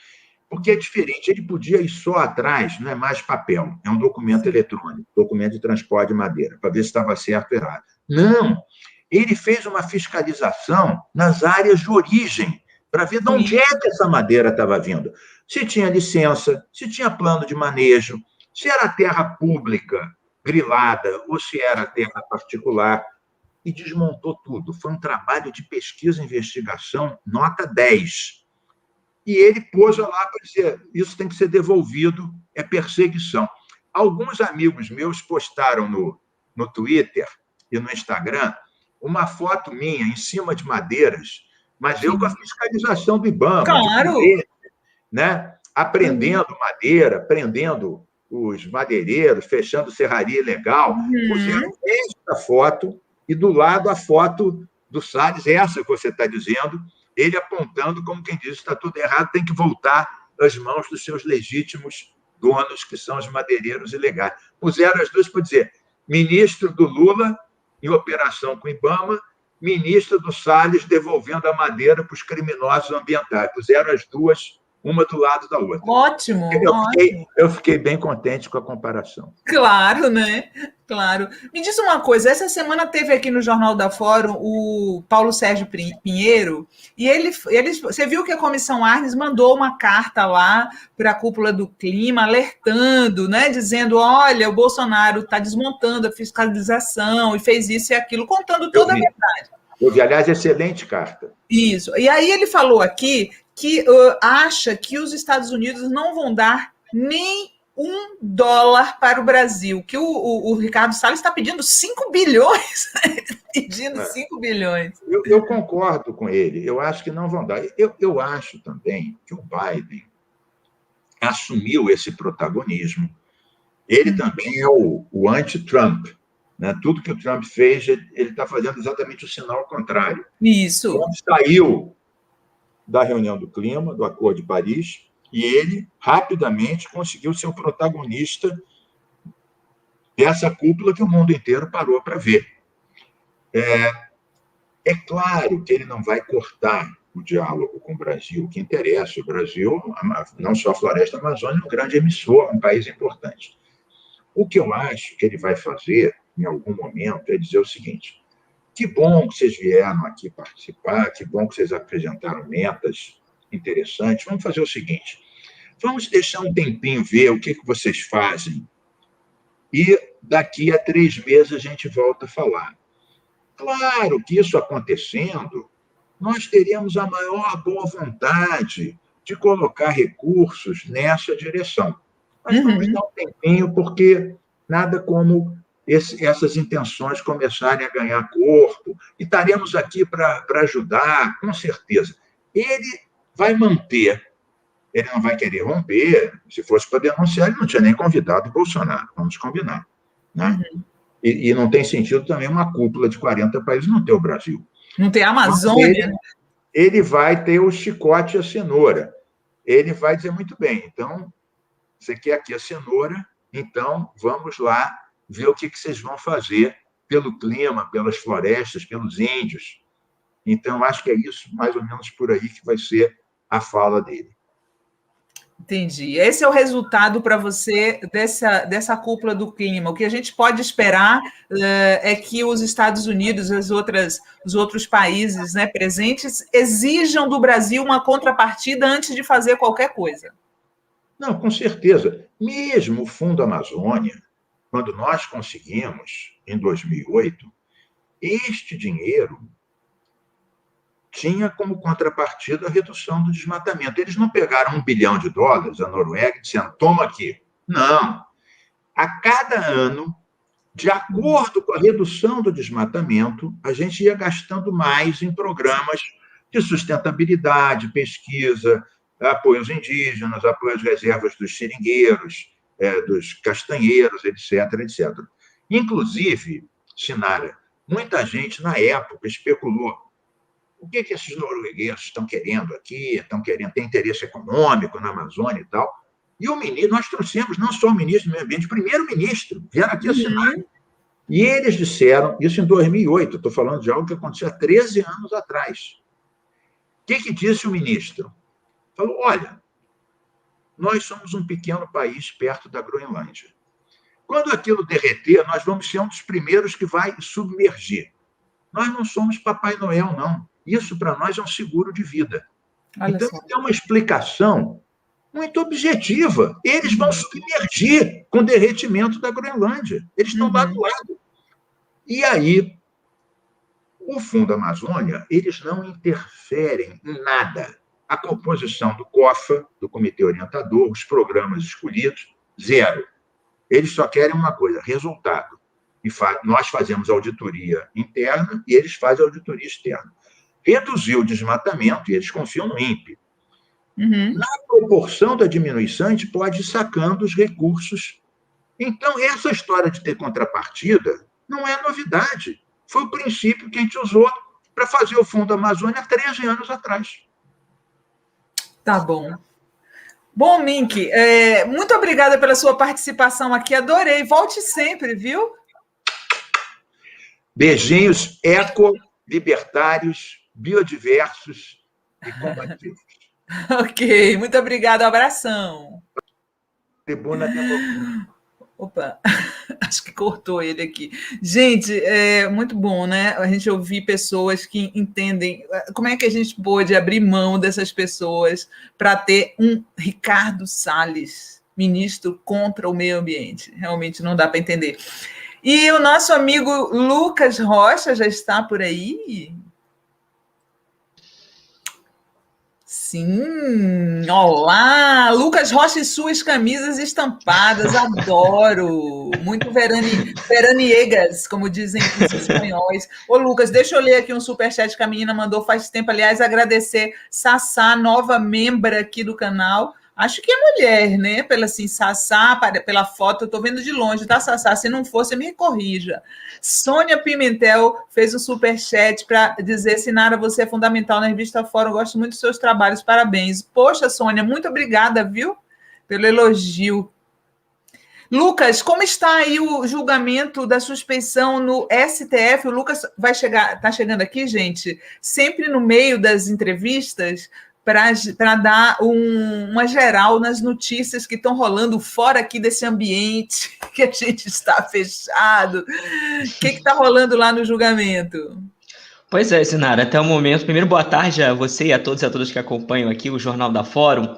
Porque é diferente, ele podia ir só atrás, não é mais papel, é um documento eletrônico, documento de transporte de madeira, para ver se estava certo ou errado. Não, ele fez uma fiscalização nas áreas de origem, para ver de onde é que essa madeira estava vindo. Se tinha licença, se tinha plano de manejo, se era terra pública, grilada, ou se era terra particular. E desmontou tudo. Foi um trabalho de pesquisa e investigação, nota 10. E ele pôs lá para dizer, isso tem que ser devolvido, é perseguição. Alguns amigos meus postaram no Twitter e no Instagram uma foto minha em cima de madeiras, mas eu com a fiscalização do Ibama, claro. Né? Aprendendo madeira, prendendo os madeireiros, fechando serraria ilegal. Puseram esta foto e do lado a foto do Salles, essa que você está dizendo, ele apontando como quem diz, está tudo errado, tem que voltar às mãos dos seus legítimos donos, que são os madeireiros ilegais. Puseram as duas para dizer, ministro do Lula, em operação com o Ibama, ministro do Salles devolvendo a madeira para os criminosos ambientais. Puseram as duas, uma do lado da outra. Ótimo, eu fiquei bem contente com a comparação. Claro, né? Claro. Me diz uma coisa, essa semana teve aqui no Jornal da Fórum o Paulo Sérgio Pinheiro, e você viu que a Comissão Arnes mandou uma carta lá para a cúpula do clima, alertando, né? Dizendo, olha, o Bolsonaro está desmontando a fiscalização e fez isso e aquilo, contando toda a verdade. Eu vi, aliás, excelente carta. Isso. E aí ele falou aqui que acha que os Estados Unidos não vão dar nem $1 para o Brasil, que o Ricardo Salles está pedindo 5 bilhões. Pedindo 5 bilhões. Eu concordo com ele. Eu acho que não vão dar. Eu acho também que o Biden assumiu esse protagonismo. Ele também é o anti-Trump. Né? Tudo que o Trump fez, ele está fazendo exatamente o sinal contrário. Isso. Trump saiu da reunião do clima, do Acordo de Paris, e ele rapidamente conseguiu ser o protagonista dessa cúpula que o mundo inteiro parou para ver. É claro que ele não vai cortar o diálogo com o Brasil. O que interessa, o Brasil, não só a floresta amazônica, é um grande emissor, um país importante. O que eu acho que ele vai fazer, em algum momento, é dizer o seguinte: que bom que vocês vieram aqui participar, que bom que vocês apresentaram metas interessantes. Vamos fazer o seguinte: Vamos deixar um tempinho ver o que vocês fazem. E daqui a 3 meses a gente volta a falar. Claro que isso acontecendo, nós teríamos a maior boa vontade de colocar recursos nessa direção. Mas vamos dar um tempinho, porque nada como essas intenções começarem a ganhar corpo, e estaremos aqui para ajudar, com certeza. Ele vai manter, ele não vai querer romper. Se fosse para denunciar, ele não tinha nem convidado o Bolsonaro, vamos combinar. Né? E não tem sentido também uma cúpula de 40 países não ter o Brasil. Não tem a Amazônia. Ele vai ter o chicote e a cenoura. Ele vai dizer muito bem, então, você quer aqui a cenoura, então vamos lá ver o que vocês vão fazer pelo clima, pelas florestas, pelos índios. Então, acho que é isso, mais ou menos por aí, que vai ser a fala dele. Entendi. Esse é o resultado para você dessa cúpula do clima. O que a gente pode esperar é que os Estados Unidos, os outros países, né, presentes, exijam do Brasil uma contrapartida antes de fazer qualquer coisa. Não, com certeza. Mesmo o Fundo Amazônia, quando nós conseguimos, em 2008, este dinheiro tinha como contrapartida a redução do desmatamento. Eles não pegaram $1 bilhão, a Noruega, dizendo, toma aqui. Não. A cada ano, de acordo com a redução do desmatamento, a gente ia gastando mais em programas de sustentabilidade, pesquisa, apoio aos indígenas, apoio às reservas dos seringueiros, dos castanheiros, etc., etc. Inclusive, Sinara, muita gente, na época, especulou o que esses noruegueses estão querendo aqui, tem interesse econômico na Amazônia e tal. E o ministro, nós trouxemos não só o ministro do Meio Ambiente, o primeiro-ministro, vieram aqui assinar. E eles disseram, isso em 2008, estou falando de algo que aconteceu há 13 anos atrás. O que disse o ministro? Falou, olha, nós somos um pequeno país perto da Groenlândia. Quando aquilo derreter, nós vamos ser um dos primeiros que vai submergir. Nós não somos Papai Noel, não. Isso, para nós, é um seguro de vida. Então, tem uma explicação muito objetiva. Eles vão submergir com o derretimento da Groenlândia. Eles estão lá do lado. E aí, o Fundo Amazônia, eles não interferem em nada. A composição do COFA, do Comitê Orientador, os programas escolhidos, zero. Eles só querem uma coisa, resultado. E nós fazemos auditoria interna e eles fazem auditoria externa. Reduzir o desmatamento, e eles confiam no INPE. Na proporção da diminuição, a gente pode ir sacando os recursos. Então, essa história de ter contrapartida não é novidade. Foi o princípio que a gente usou para fazer o Fundo Amazônia há 13 anos atrás. Tá bom. Bom, Mink, muito obrigada pela sua participação aqui, adorei. Volte sempre, viu? Beijinhos eco-libertários, biodiversos e combativos. Ok, muito obrigada, um abração. Tribuna Democrática. Opa, acho que cortou ele aqui. Gente, é muito bom, né? A gente ouvir pessoas que entendem como é que a gente pode abrir mão dessas pessoas para ter um Ricardo Salles, ministro contra o meio ambiente. Realmente não dá para entender. E o nosso amigo Lucas Rocha já está por aí? Sim, olá! Lucas Rocha e suas camisas estampadas, adoro! Muito veraniegas, como dizem os espanhóis. Ô, Lucas, deixa eu ler aqui um superchat que a menina mandou faz tempo. Aliás, agradecer Sassá, nova membra aqui do canal. Acho que é mulher, né? Sassá, pela foto, eu estou vendo de longe, tá, Sassá? Se não for, você me corrija. Sônia Pimentel fez um superchat para dizer, Sinara, você é fundamental na revista Fórum, gosto muito dos seus trabalhos, parabéns. Poxa, Sônia, muito obrigada, viu? Pelo elogio. Lucas, como está aí o julgamento da suspeição no STF? O Lucas está chegando aqui, gente, sempre no meio das entrevistas, para dar uma geral nas notícias que estão rolando fora aqui desse ambiente que a gente está fechado. O que está rolando lá no julgamento? Pois é, Sinara, até o momento. Primeiro, boa tarde a você e a todos e a todas que acompanham aqui o Jornal da Fórum.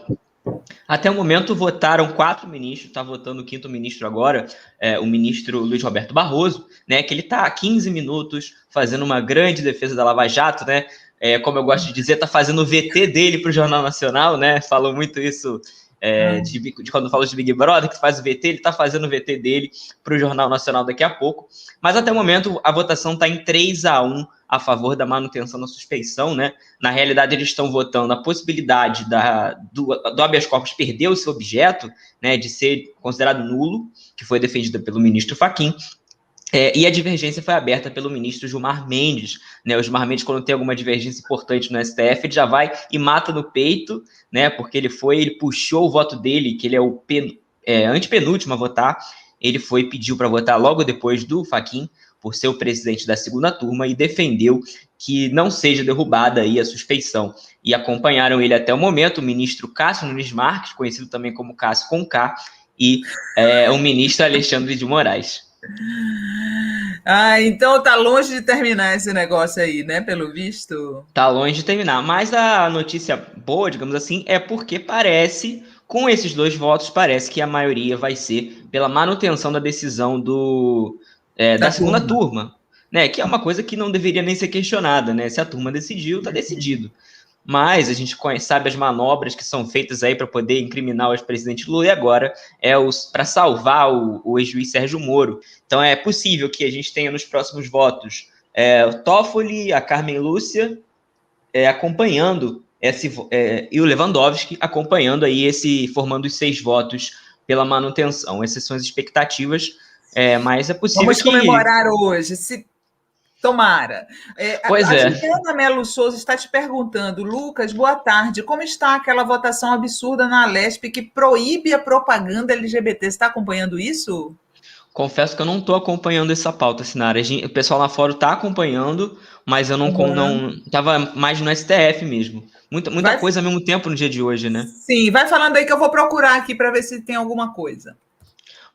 Até o momento votaram 4 ministros, está votando o 5º ministro agora, o ministro Luiz Roberto Barroso, né, que ele está há 15 minutos fazendo uma grande defesa da Lava Jato, né, como eu gosto de dizer, está fazendo o VT dele para o Jornal Nacional, né, falam muito isso de quando falo de Big Brother, que faz o VT, ele está fazendo o VT dele para o Jornal Nacional daqui a pouco, mas até o momento a votação está em 3-1 a favor da manutenção da suspeição, né? Na realidade, eles estão votando a possibilidade do habeas corpus perder o seu objeto, né, de ser considerado nulo, que foi defendida pelo ministro Fachin, e a divergência foi aberta pelo ministro Gilmar Mendes, né? O Gilmar Mendes, quando tem alguma divergência importante no STF, ele já vai e mata no peito, né? Porque ele puxou o voto dele, que ele é o antepenúltimo a votar, pediu para votar logo depois do Fachin, por ser o presidente da segunda turma, e defendeu que não seja derrubada aí a suspeição. E acompanharam ele até o momento o ministro Cássio Nunes Marques, conhecido também como Cássio com K, e o ministro Alexandre de Moraes. Então tá longe de terminar esse negócio aí, né? Pelo visto. Tá longe de terminar. Mas a notícia boa, digamos assim, é porque parece, com esses 2 votos, parece que a maioria vai ser pela manutenção da decisão da segunda turma, né? Que é uma coisa que não deveria nem ser questionada, né? Se a turma decidiu, tá decidido. Mas a gente sabe as manobras que são feitas aí para poder incriminar o ex-presidente Lula, e agora para salvar o ex-juiz Sérgio Moro. Então é possível que a gente tenha nos próximos votos o Toffoli, a Carmen Lúcia acompanhando e o Lewandowski acompanhando aí formando os 6 votos pela manutenção. Essas são as expectativas, mas é possível Vamos comemorar hoje, tomara. Pois a Juliana Melo Souza está te perguntando, Lucas, boa tarde, como está aquela votação absurda na Alesp que proíbe a propaganda LGBT? Você está acompanhando isso? Confesso que eu não estou acompanhando essa pauta, Sinara. O pessoal lá fora está acompanhando, mas eu não estava mais no STF mesmo. Muita coisa ao mesmo tempo no dia de hoje, né? Sim, vai falando aí que eu vou procurar aqui para ver se tem alguma coisa.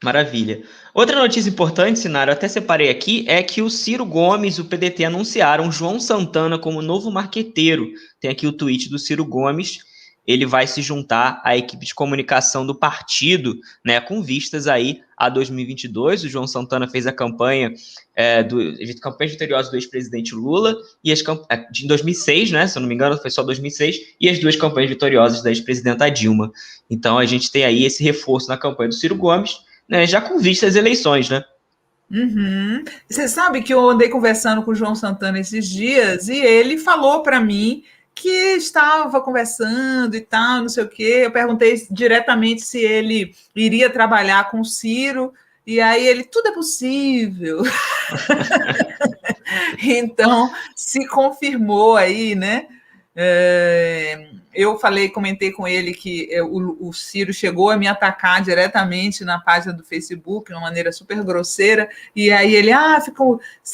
Maravilha. Outra notícia importante, Sinara, eu até separei aqui, é que o Ciro Gomes e o PDT anunciaram João Santana como novo marqueteiro. Tem aqui o tweet do Ciro Gomes. Ele vai se juntar à equipe de comunicação do partido, né, com vistas aí a 2022. O João Santana fez a campanha campanhas vitoriosas do ex-presidente Lula e de 2006, né, se eu não me engano, foi só 2006, e as 2 campanhas vitoriosas da ex-presidenta Dilma. Então a gente tem aí esse reforço na campanha do Ciro Gomes, né, já com vista às eleições, né? Você sabe que eu andei conversando com o João Santana esses dias e ele falou para mim que estava conversando e tal, não sei o quê. Eu perguntei diretamente se ele iria trabalhar com o Ciro, e aí ele, tudo é possível. Então, se confirmou aí, né? Eu comentei com ele que o Ciro chegou a me atacar diretamente na página do Facebook, de uma maneira super grosseira, e aí ele,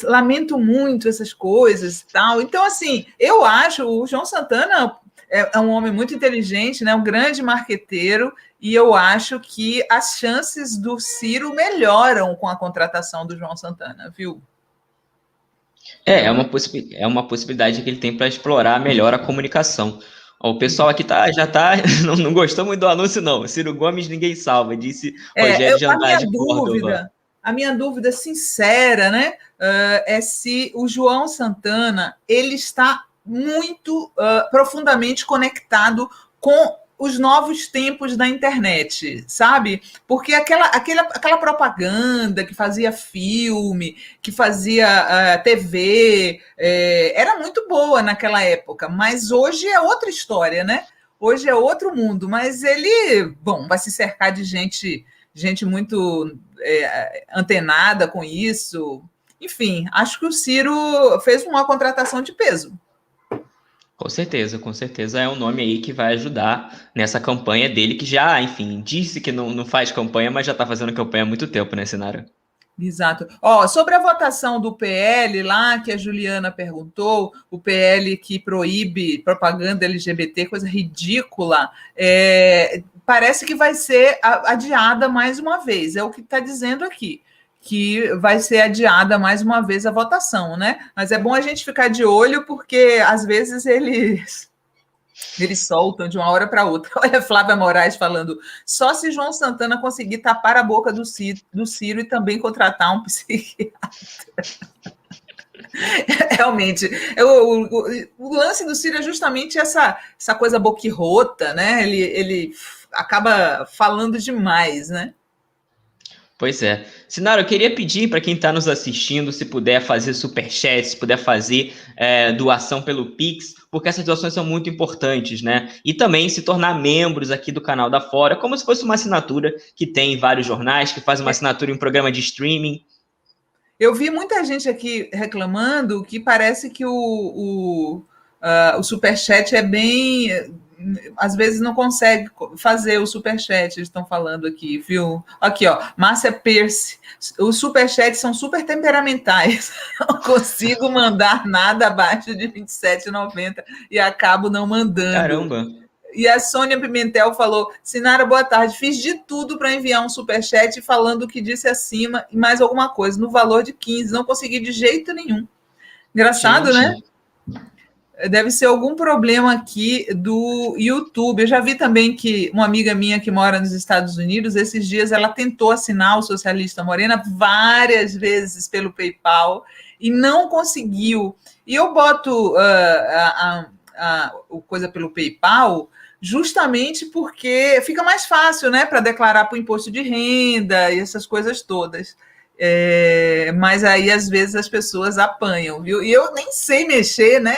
lamento muito essas coisas e tal. Então, assim, eu acho o João Santana é um homem muito inteligente, né, um grande marqueteiro, e eu acho que as chances do Ciro melhoram com a contratação do João Santana, viu? É uma possibilidade que ele tem para explorar melhor a comunicação. O pessoal aqui não gostou muito do anúncio, não. Ciro Gomes ninguém salva, disse Rogério de Andrade Córdova. A minha dúvida sincera, né, é se o João Santana ele está muito profundamente conectado com os novos tempos da internet, sabe? Porque aquela propaganda que fazia filme, que fazia TV, era muito boa naquela época, mas hoje é outra história, né? Hoje é outro mundo, mas ele, vai se cercar de gente muito antenada com isso. Enfim, acho que o Ciro fez uma contratação de peso. Com certeza é um nome aí que vai ajudar nessa campanha dele, que já, enfim, disse que não faz campanha, mas já está fazendo campanha há muito tempo, né, Sinara? Exato. Sobre a votação do PL lá, que a Juliana perguntou, o PL que proíbe propaganda LGBT, coisa ridícula, parece que vai ser adiada mais uma vez, é o que está dizendo aqui, que vai ser adiada mais uma vez a votação, né? Mas é bom a gente ficar de olho, porque às vezes eles Eles soltam de uma hora para outra. Olha, Flávia Moraes falando, só se João Santana conseguir tapar a boca do Ciro e também contratar um psiquiatra. Realmente, o lance do Ciro é justamente essa coisa boquirrota, né? Ele acaba falando demais, né? Pois é. Sinara, eu queria pedir para quem está nos assistindo, se puder fazer superchat, se puder fazer doação pelo Pix, porque essas doações são muito importantes, né? E também se tornar membros aqui do canal da Fora, como se fosse uma assinatura que tem em vários jornais, que faz uma assinatura em um programa de streaming. Eu vi muita gente aqui reclamando que parece que o superchat é bem... Às vezes não consegue fazer o superchat, eles estão falando aqui, viu? Aqui, ó, Márcia Pierce. Os superchats são super temperamentais. Não consigo mandar nada abaixo de R$ 27,90 e acabo não mandando. Caramba! E a Sônia Pimentel falou, Sinara, boa tarde, fiz de tudo para enviar um superchat falando o que disse acima e mais alguma coisa, no valor de 15, não consegui de jeito nenhum. Engraçado, gente, né? Deve ser algum problema aqui do YouTube. Eu já vi também que uma amiga minha que mora nos Estados Unidos, esses dias ela tentou assinar o Socialista Morena várias vezes pelo PayPal e não conseguiu. E eu boto o coisa pelo PayPal justamente porque fica mais fácil, né, para declarar para o imposto de renda e essas coisas todas. Mas aí, às vezes, as pessoas apanham, viu? E eu nem sei mexer, né?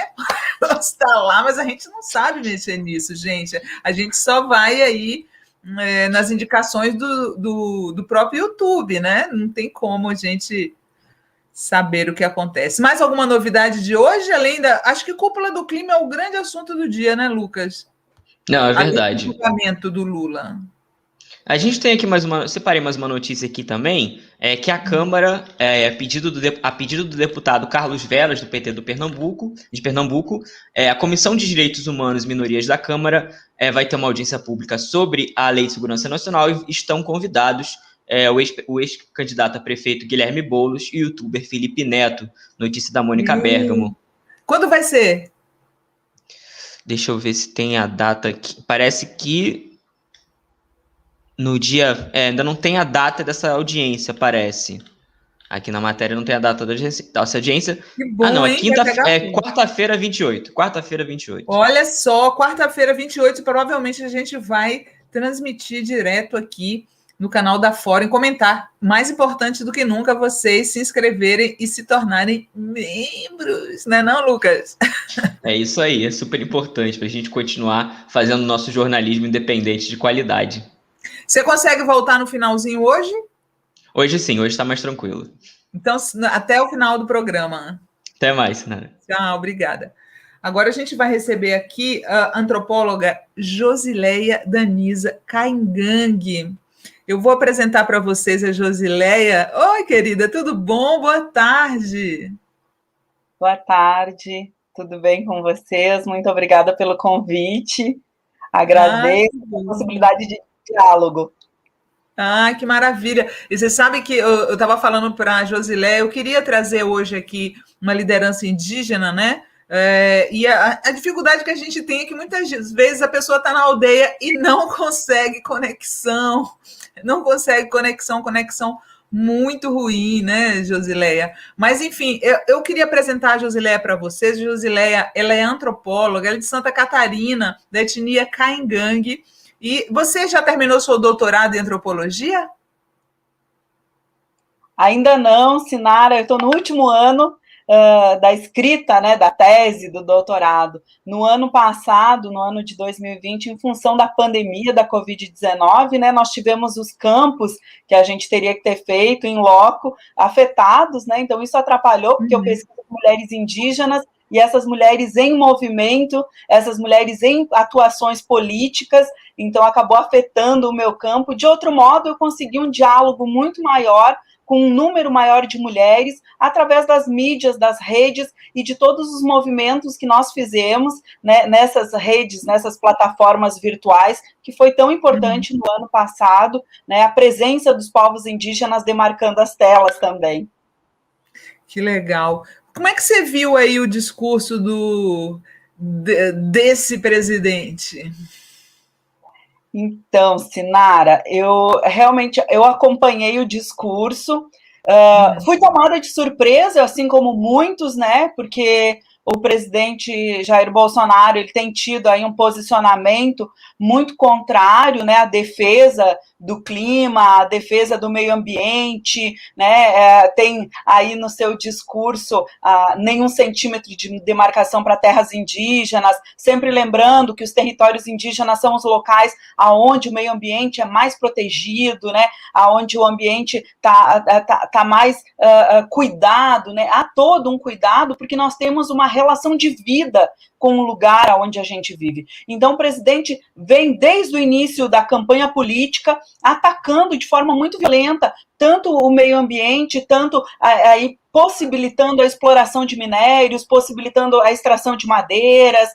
Está lá, mas a gente não sabe mexer nisso, gente. A gente só vai aí nas indicações do próprio YouTube, né? Não tem como a gente saber o que acontece. Mais alguma novidade de hoje? Além da... Acho que cúpula do clima é o grande assunto do dia, né, Lucas? Não, é verdade. O julgamento do Lula. A gente tem aqui separei mais uma notícia aqui também, que a Câmara, a pedido do deputado Carlos Velas, do PT de Pernambuco, a Comissão de Direitos Humanos e Minorias da Câmara vai ter uma audiência pública sobre a Lei de Segurança Nacional e estão convidados o ex-candidato a prefeito Guilherme Boulos e o youtuber Felipe Neto, notícia da Mônica Bergamo. Quando vai ser? Deixa eu ver se tem a data aqui. Parece que no dia... ainda não tem a data dessa audiência, parece. Aqui na matéria não tem a data dessa audiência. Que bom, não, hein? Quarta-feira, 28. Quarta-feira, 28. Olha só, quarta-feira, 28, provavelmente a gente vai transmitir direto aqui no canal da Fora e comentar. Mais importante do que nunca, vocês se inscreverem e se tornarem membros, não é não, Lucas? É isso aí, é super importante para a gente continuar fazendo nosso jornalismo independente de qualidade. Você consegue voltar no finalzinho hoje? Hoje sim, hoje está mais tranquilo. Então, até o final do programa. Até mais, Sinara. Tchau, obrigada. Agora a gente vai receber aqui a antropóloga Josileia Danisa Caingangue. Eu vou apresentar para vocês a Josileia. Oi, querida, tudo bom? Boa tarde. Boa tarde, tudo bem com vocês? Muito obrigada pelo convite. Agradeço a possibilidade de diálogo. Ah, que maravilha. E você sabe que eu estava falando para a Josileia, eu queria trazer hoje aqui uma liderança indígena, né? E a dificuldade que a gente tem é que muitas vezes a pessoa está na aldeia e não consegue conexão, conexão muito ruim, né, Josileia? Mas, enfim, eu queria apresentar a Josileia para vocês. Josileia, ela é antropóloga, ela é de Santa Catarina, da etnia Caingangue. E você já terminou seu doutorado em antropologia? Ainda não, Sinara, eu estou no último ano da escrita, né, da tese do doutorado. No ano passado, no ano de 2020, em função da pandemia da Covid-19, né, nós tivemos os campos que a gente teria que ter feito em loco afetados, né, então isso atrapalhou, porque eu pesquiso com mulheres indígenas, e essas mulheres em movimento, essas mulheres em atuações políticas, então acabou afetando o meu campo. De outro modo, eu consegui um diálogo muito maior com um número maior de mulheres, através das mídias, das redes e de todos os movimentos que nós fizemos, né, nessas redes, nessas plataformas virtuais, que foi tão importante no ano passado, né, a presença dos povos indígenas demarcando as telas também. Que legal. Como é que você viu aí o discurso desse presidente? Então, Sinara, eu acompanhei o discurso, fui tomada de surpresa, assim como muitos, né? Porque o presidente Jair Bolsonaro ele tem tido aí um posicionamento muito contrário, né, à defesa do clima, à defesa do meio ambiente, né, tem aí no seu discurso nenhum centímetro de demarcação para terras indígenas, sempre lembrando que os territórios indígenas são os locais aonde o meio ambiente é mais protegido, né, aonde o ambiente tá mais cuidado, né, há todo um cuidado, porque nós temos uma relação de vida com o lugar onde a gente vive. Então, o presidente vem desde o início da campanha política atacando de forma muito violenta tanto o meio ambiente, tanto aí possibilitando a exploração de minérios, possibilitando a extração de madeiras,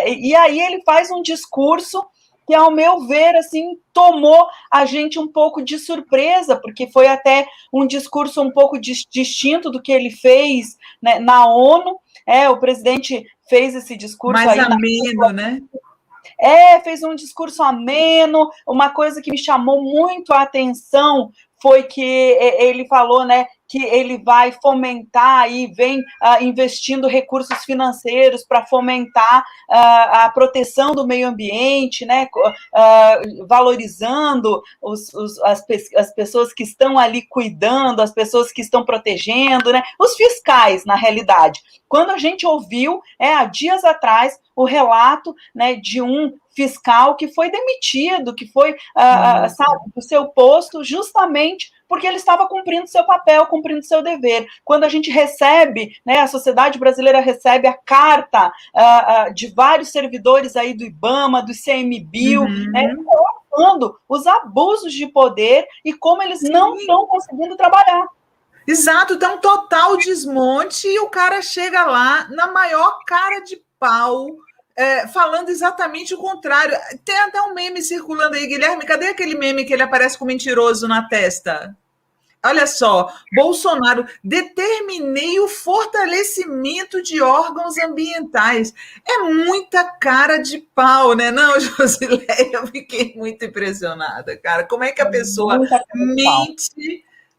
e aí ele faz um discurso que, ao meu ver, assim, tomou a gente um pouco de surpresa, porque foi até um discurso um pouco distinto do que ele fez, né, na ONU. O presidente fez esse discurso mais aí ameno, né? Fez um discurso ameno. Uma coisa que me chamou muito a atenção foi que ele falou, né, que ele vai fomentar e vem investindo recursos financeiros para fomentar a proteção do meio ambiente, né, valorizando as pessoas que estão ali cuidando, as pessoas que estão protegendo, né, os fiscais, na realidade. Quando a gente ouviu, há dias atrás, o relato, né, de um fiscal que foi demitido, que foi, do seu posto, justamente porque ele estava cumprindo seu papel, cumprindo seu dever. Quando a gente recebe, né, a sociedade brasileira recebe a carta de vários servidores aí do IBAMA, do ICMBio, né, colocando os abusos de poder e como eles não estão conseguindo trabalhar. Exato, tem um total desmonte e o cara chega lá na maior cara de pau, falando exatamente o contrário. Tem até um meme circulando aí, Guilherme, cadê aquele meme que ele aparece com mentiroso na testa? Olha só, Bolsonaro, determinei o fortalecimento de órgãos ambientais. É muita cara de pau, né? Não, Josileia, eu fiquei muito impressionada, cara. Como é que a pessoa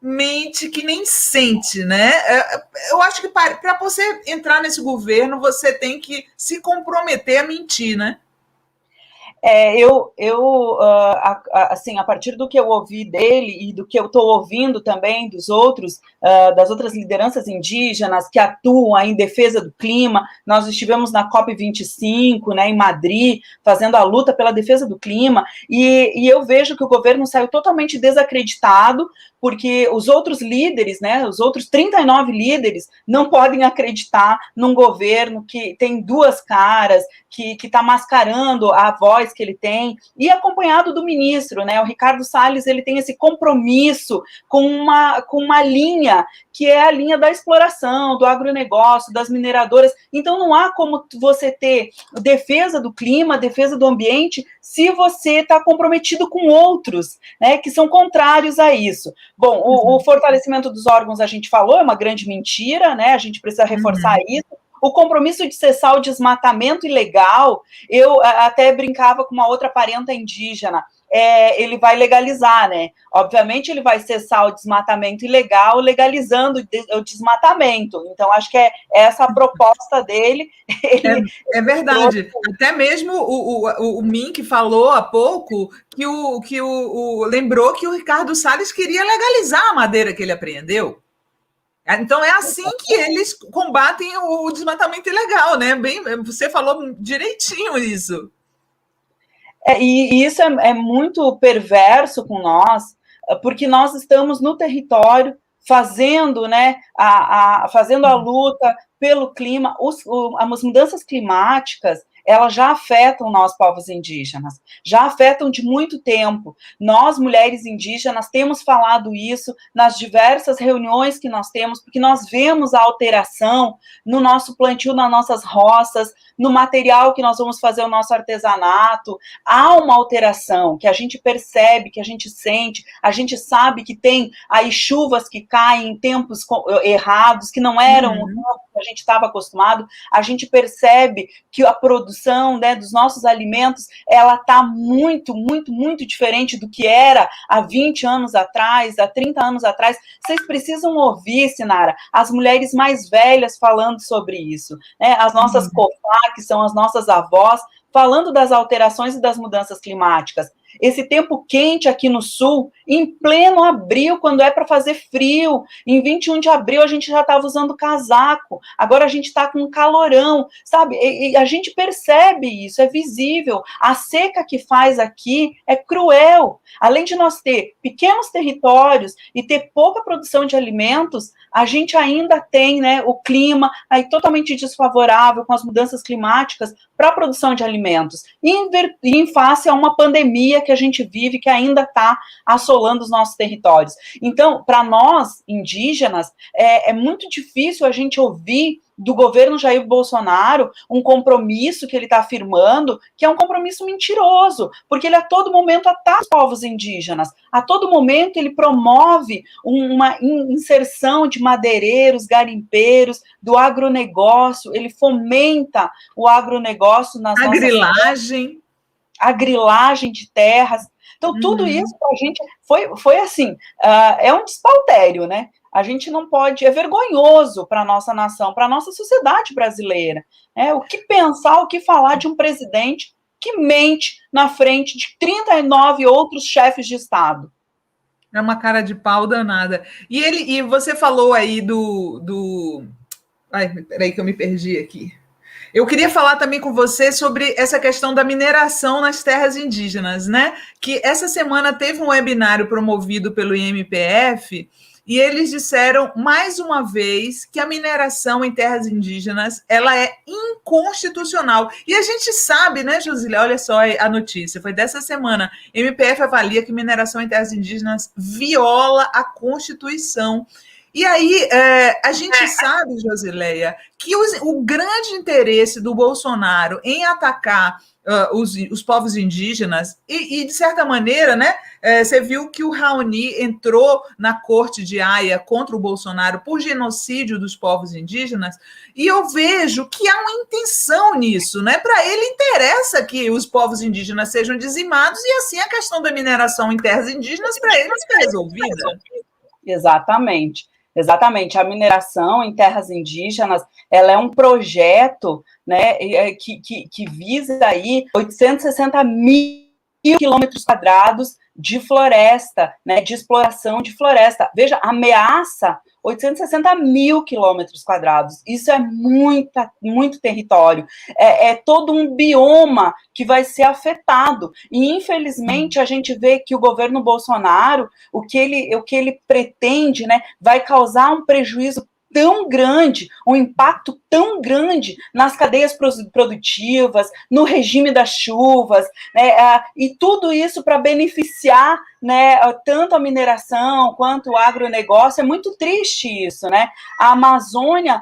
mente que nem sente, né? Eu acho que para você entrar nesse governo, você tem que se comprometer a mentir, né? Assim, a partir do que eu ouvi dele e do que eu estou ouvindo também dos outros, das outras lideranças indígenas que atuam em defesa do clima, nós estivemos na COP25, né, em Madrid, fazendo a luta pela defesa do clima, e eu vejo que o governo saiu totalmente desacreditado, porque os outros líderes, né, os outros 39 líderes, não podem acreditar num governo que tem duas caras, que está mascarando a voz que ele tem, e acompanhado do ministro, né, o Ricardo Salles, ele tem esse compromisso com uma linha, que é a linha da exploração, do agronegócio, das mineradoras. Então, não há como você ter defesa do clima, defesa do ambiente, se você está comprometido com outros, né, que são contrários a isso. Bom, o fortalecimento dos órgãos, a gente falou, é uma grande mentira, né, a gente precisa reforçar isso. O compromisso de cessar o desmatamento ilegal, eu até brincava com uma outra parenta indígena, ele vai legalizar, né? Obviamente ele vai cessar o desmatamento ilegal, legalizando o desmatamento. Então, acho que é essa a proposta dele. É verdade. Até mesmo o Mink falou há pouco que lembrou que o Ricardo Salles queria legalizar a madeira que ele apreendeu. Então, é assim que eles combatem o desmatamento ilegal, né? Você falou direitinho isso. E isso é muito perverso com nós, porque nós estamos no território fazendo, né, fazendo a luta pelo clima. As mudanças climáticas, elas já afetam nós, povos indígenas, já afetam de muito tempo. Nós, mulheres indígenas, temos falado isso nas diversas reuniões que nós temos, porque nós vemos a alteração no nosso plantio, nas nossas roças, no material que nós vamos fazer o nosso artesanato. Há uma alteração que a gente percebe, que a gente sente, a gente sabe que tem aí chuvas que caem em tempos errados, que não eram o tempo que a gente estava acostumado. A gente percebe que a produção, né, dos nossos alimentos, ela está muito, muito, muito diferente do que era há 20 anos atrás, há 30 anos atrás. Vocês precisam ouvir, Sinara, as mulheres mais velhas falando sobre isso, né? As nossas cofá, que são as nossas avós, falando das alterações e das mudanças climáticas. Esse tempo quente aqui no sul, em pleno abril, quando é para fazer frio, em 21 de abril a gente já estava usando casaco, agora a gente está com um calorão, sabe? E a gente percebe isso, é visível. A seca que faz aqui é cruel. Além de nós ter pequenos territórios e ter pouca produção de alimentos, a gente ainda tem, né, o clima aí totalmente desfavorável com as mudanças climáticas para a produção de alimentos. E em face a uma pandemia que a gente vive, que ainda está assolando os nossos territórios. Então, para nós, indígenas, é muito difícil a gente ouvir do governo Jair Bolsonaro um compromisso que ele está afirmando, que é um compromisso mentiroso, porque ele a todo momento ataca os povos indígenas, a todo momento ele promove uma inserção de madeireiros, garimpeiros, do agronegócio, ele fomenta o agronegócio nas a grilagem de terras. Então, tudo isso para a gente foi assim, é um despautério, né? A gente não pode, é vergonhoso para a nossa nação, para a nossa sociedade brasileira. O que pensar, o que falar de um presidente que mente na frente de 39 outros chefes de Estado. É uma cara de pau danada. E você falou aí Ai, peraí que eu me perdi aqui. Eu queria falar também com você sobre essa questão da mineração nas terras indígenas, né? Que essa semana teve um webinário promovido pelo IMPF e eles disseram mais uma vez que a mineração em terras indígenas ela é inconstitucional. E a gente sabe, né, Josília? Olha só a notícia, foi dessa semana. A MPF avalia que mineração em terras indígenas viola a Constituição. E aí, a gente sabe, Josileia, que o grande interesse do Bolsonaro em atacar os povos indígenas, e de certa maneira, né, você viu que o Raoni entrou na corte de Haia contra o Bolsonaro por genocídio dos povos indígenas, e eu vejo que há uma intenção nisso, né? Para ele interessa que os povos indígenas sejam dizimados, e assim a questão da mineração em terras indígenas, para ele, está resolvida. Exatamente, a mineração em terras indígenas, ela é um projeto, né, que visa aí 860 mil quilômetros quadrados de floresta, né, de exploração de floresta. Veja, ameaça 860 mil quilômetros quadrados. Isso é muito território. É todo um bioma que vai ser afetado. E, infelizmente, a gente vê que o governo Bolsonaro, o que ele pretende, né, vai causar um prejuízo tão grande, um impacto tão grande nas cadeias produtivas, no regime das chuvas, né, e tudo isso para beneficiar, né, tanto a mineração quanto o agronegócio. É muito triste isso, né? A Amazônia,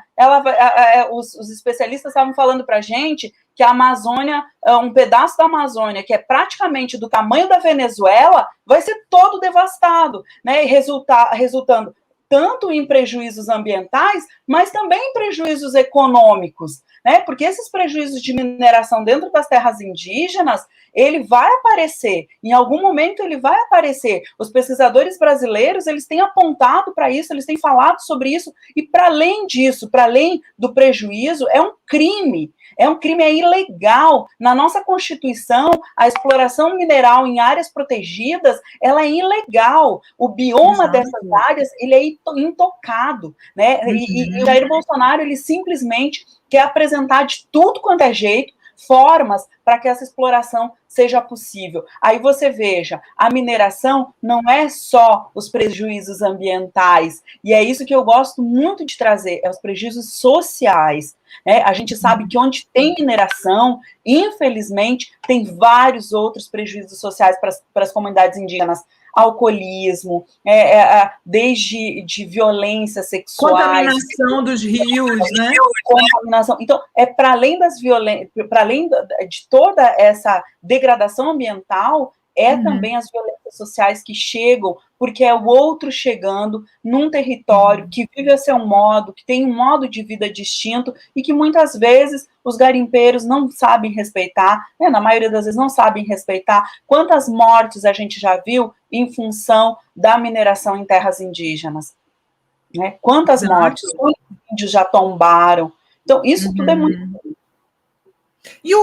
os especialistas estavam falando para a gente que a Amazônia, um pedaço da Amazônia, que é praticamente do tamanho da Venezuela, vai ser todo devastado, né, resultando tanto em prejuízos ambientais, mas também em prejuízos econômicos, né? Porque esses prejuízos de mineração dentro das terras indígenas, ele vai aparecer, em algum momento ele vai aparecer. Os pesquisadores brasileiros, eles têm apontado para isso, eles têm falado sobre isso, e para além disso, para além do prejuízo, é um crime, é ilegal. Na nossa Constituição, a exploração mineral em áreas protegidas, ela é ilegal. O bioma dessas áreas, ele é intocado, né? E o Jair Bolsonaro, ele simplesmente quer apresentar de tudo quanto é jeito formas para que essa exploração seja possível. Aí você veja, a mineração não é só os prejuízos ambientais, e é isso que eu gosto muito de trazer, é os prejuízos sociais. né? A gente sabe que onde tem mineração, infelizmente, tem vários outros prejuízos sociais para as comunidades indígenas, alcoolismo, desde de violência sexual, contaminação dos rios, né? Contaminação. Então, para além das violências, para além de toda essa degradação ambiental, também as violências sociais que chegam, porque é o outro chegando num território que vive a seu modo, que tem um modo de vida distinto e que muitas vezes os garimpeiros não sabem respeitar, né? Na maioria das vezes não sabem respeitar. Quantas mortes a gente já viu em função da mineração em terras indígenas? Né? Quantas mortes? Quantos índios já tombaram? Então, isso tudo é muito... E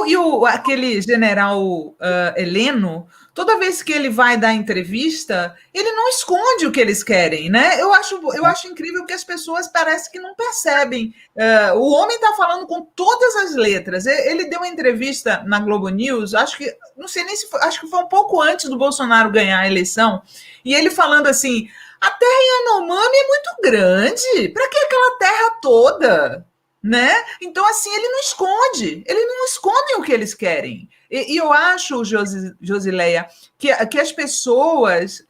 aquele general Heleno, toda vez que ele vai dar entrevista, ele não esconde o que eles querem, né? Eu acho incrível que as pessoas parecem que não percebem. O homem está falando com todas as letras. Ele deu uma entrevista na Globo News, acho que foi um pouco antes do Bolsonaro ganhar a eleição, e ele falando assim: a terra Yanomami é muito grande, para que aquela terra toda? Né? Então, assim, eles não escondem o que eles querem. E eu acho, Josileia, que as pessoas,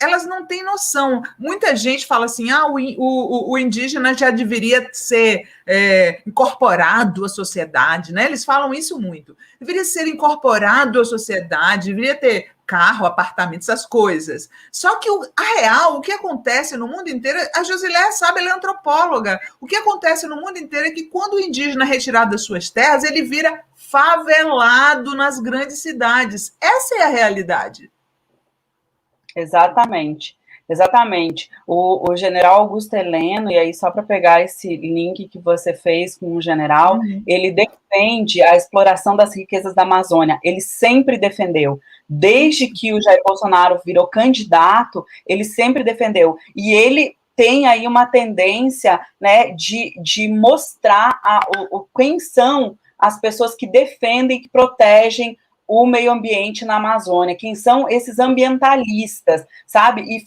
elas não têm noção. Muita gente fala assim, o indígena já deveria ser incorporado à sociedade, né? Eles falam isso muito. Deveria ser incorporado à sociedade, deveria ter carro, apartamento, essas coisas. Só que a real, o que acontece no mundo inteiro, a Josileia sabe, ela é antropóloga, o que acontece no mundo inteiro é que quando o indígena é retirado das suas terras, ele vira favelado nas grandes cidades. Essa é a realidade. Exatamente. O general Augusto Heleno, e aí só para pegar esse link que você fez com o general, ele defende a exploração das riquezas da Amazônia, ele sempre defendeu, desde que o Jair Bolsonaro virou candidato, ele sempre defendeu, e ele tem aí uma tendência, né, de mostrar quem são as pessoas que defendem, que protegem o meio ambiente na Amazônia, quem são esses ambientalistas, sabe? E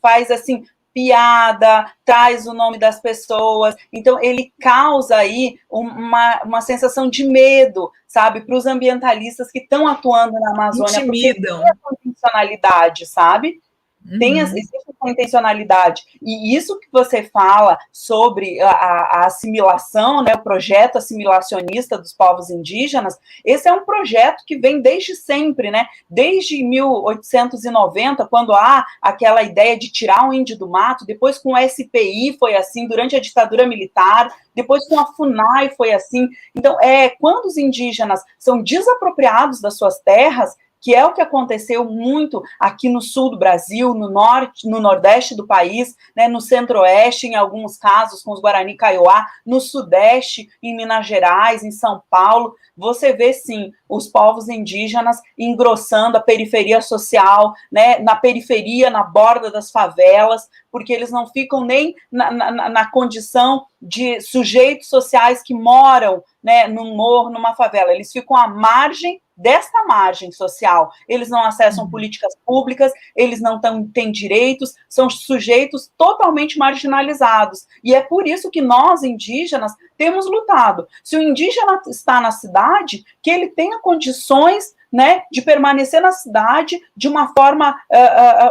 faz assim, piada, traz o nome das pessoas, então ele causa aí uma sensação de medo, sabe, para os ambientalistas que estão atuando na Amazônia. Intimidam. Porque tem essa intencionalidade, sabe? Existe essa intencionalidade. E isso que você fala sobre a assimilação, né, o projeto assimilacionista dos povos indígenas, esse é um projeto que vem desde sempre, né? Desde 1890, quando há aquela ideia de tirar o índio do mato, depois com o SPI foi assim, durante a ditadura militar, depois com a FUNAI foi assim. Então, quando os indígenas são desapropriados das suas terras, que é o que aconteceu muito aqui no sul do Brasil, no norte, no nordeste do país, né, no centro-oeste, em alguns casos, com os Guarani Kaiowá, no sudeste, em Minas Gerais, em São Paulo, você vê, sim, os povos indígenas engrossando a periferia social, né, na periferia, na borda das favelas, porque eles não ficam nem na condição de sujeitos sociais que moram, né, num morro, numa favela, eles ficam à margem desta margem social, eles não acessam políticas públicas, eles não têm direitos, são sujeitos totalmente marginalizados, e é por isso que nós, indígenas, temos lutado. Se o indígena está na cidade, que ele tenha condições, né, de permanecer na cidade de uma forma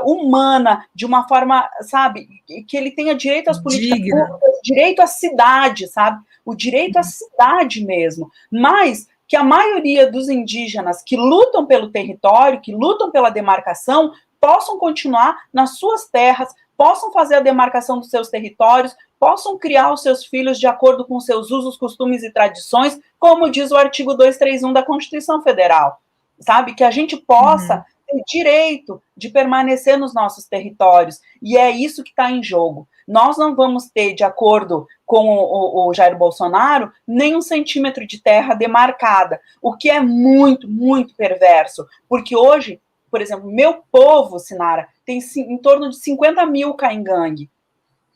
humana, de uma forma, sabe, que ele tenha direito às políticas públicas, direito à cidade, sabe, o direito à cidade mesmo, mas que a maioria dos indígenas que lutam pelo território, que lutam pela demarcação, possam continuar nas suas terras, possam fazer a demarcação dos seus territórios, possam criar os seus filhos de acordo com seus usos, costumes e tradições, como diz o artigo 231 da Constituição Federal, sabe? Que a gente possa ter direito de permanecer nos nossos territórios, e é isso que está em jogo. Nós não vamos ter, de acordo com o Jair Bolsonaro, nem 1 centímetro de terra demarcada, o que é muito, muito perverso, porque hoje, por exemplo, meu povo, Sinara, tem em torno de 50 mil caingangue.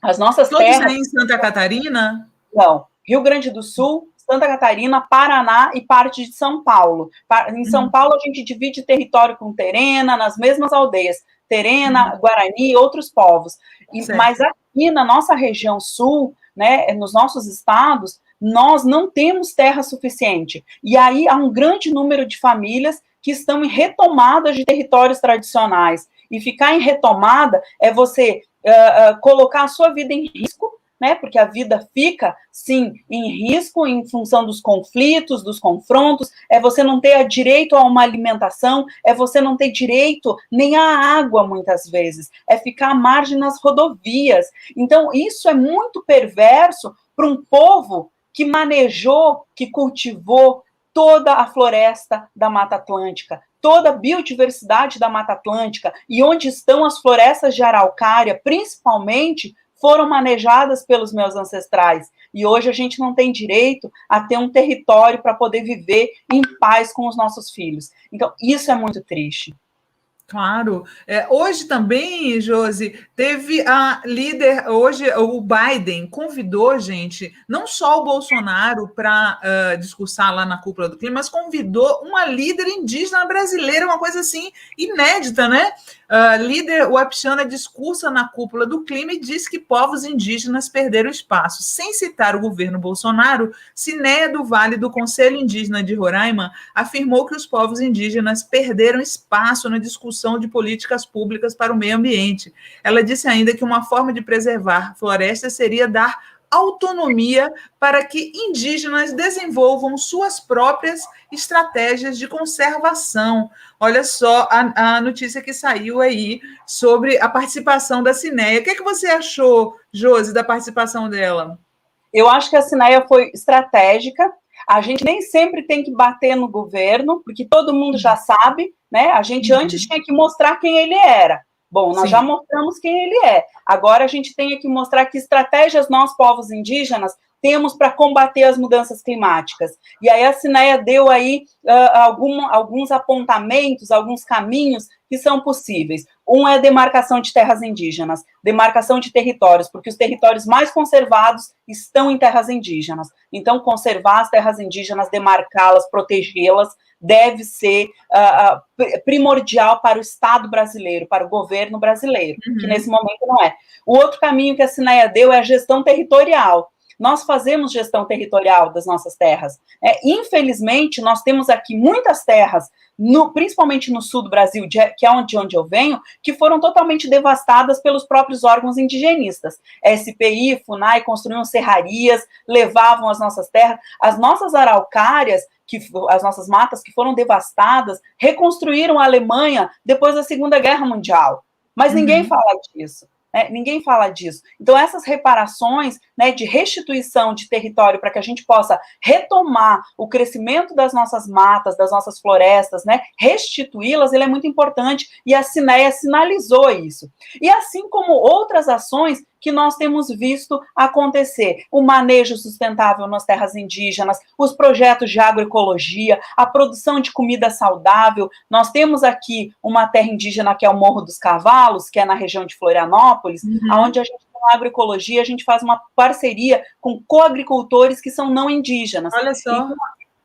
As nossas terras... Todos aí em Santa Catarina? Não, Rio Grande do Sul, Santa Catarina, Paraná e parte de São Paulo. Em São Paulo, a gente divide território com Terena, nas mesmas aldeias, Terena, Guarani e outros povos. Mas aqui na nossa região sul, né, nos nossos estados, nós não temos terra suficiente. E aí há um grande número de famílias que estão em retomadas de territórios tradicionais. E ficar em retomada é você colocar a sua vida em risco, né? Porque a vida fica, sim, em risco em função dos conflitos, dos confrontos, é você não ter direito a uma alimentação, é você não ter direito nem à água, muitas vezes, é ficar à margem nas rodovias. Então, isso é muito perverso para um povo que manejou, que cultivou toda a floresta da Mata Atlântica, toda a biodiversidade da Mata Atlântica, e onde estão as florestas de araucária, principalmente, foram manejadas pelos meus ancestrais. E hoje a gente não tem direito a ter um território para poder viver em paz com os nossos filhos. Então, isso é muito triste. Claro. Hoje também, Josi, teve a líder, hoje o Biden convidou, gente, não só o Bolsonaro para discursar lá na cúpula do clima, mas convidou uma líder indígena brasileira, uma coisa assim inédita, né? Líder Wapichana discursa na cúpula do clima e diz que povos indígenas perderam espaço. Sem citar o governo Bolsonaro, Cinéia do Vale do Conselho Indígena de Roraima afirmou que os povos indígenas perderam espaço na discussão de políticas públicas para o meio ambiente. Ela disse ainda que uma forma de preservar florestas seria dar autonomia para que indígenas desenvolvam suas próprias estratégias de conservação. Olha só a notícia que saiu aí sobre a participação da Cinéia. O que você achou, Josi, da participação dela? Eu acho que a Cinéia foi estratégica. A gente nem sempre tem que bater no governo, porque todo mundo já sabe, né? A gente antes tinha que mostrar quem ele era. Bom, nós já mostramos quem ele é. Agora a gente tem que mostrar que estratégias nós, povos indígenas, temos para combater as mudanças climáticas. E aí a Cinéia deu aí alguns apontamentos, alguns caminhos que são possíveis. Um é a demarcação de terras indígenas, demarcação de territórios, porque os territórios mais conservados estão em terras indígenas. Então, conservar as terras indígenas, demarcá-las, protegê-las, deve ser primordial para o Estado brasileiro, para o governo brasileiro, que nesse momento não é. O outro caminho que a Cinéia deu é a gestão territorial. Nós fazemos gestão territorial das nossas terras. Infelizmente, nós temos aqui muitas terras, principalmente no sul do Brasil, que é onde eu venho, que foram totalmente devastadas pelos próprios órgãos indigenistas. SPI, FUNAI construíam serrarias, levavam as nossas terras. As nossas araucárias, as nossas matas que foram devastadas, reconstruíram a Alemanha depois da Segunda Guerra Mundial. Mas ninguém fala disso. Ninguém fala disso. Então, essas reparações, né, de restituição de território para que a gente possa retomar o crescimento das nossas matas, das nossas florestas, né, restituí-las, ele é muito importante, e a Cinéia sinalizou isso. E assim como outras ações que nós temos visto acontecer, o manejo sustentável nas terras indígenas, os projetos de agroecologia, a produção de comida saudável. Nós temos aqui uma terra indígena que é o Morro dos Cavalos, que é na região de Florianópolis, onde a gente tem agroecologia, a gente faz uma parceria com coagricultores que são não indígenas. Olha só. Então,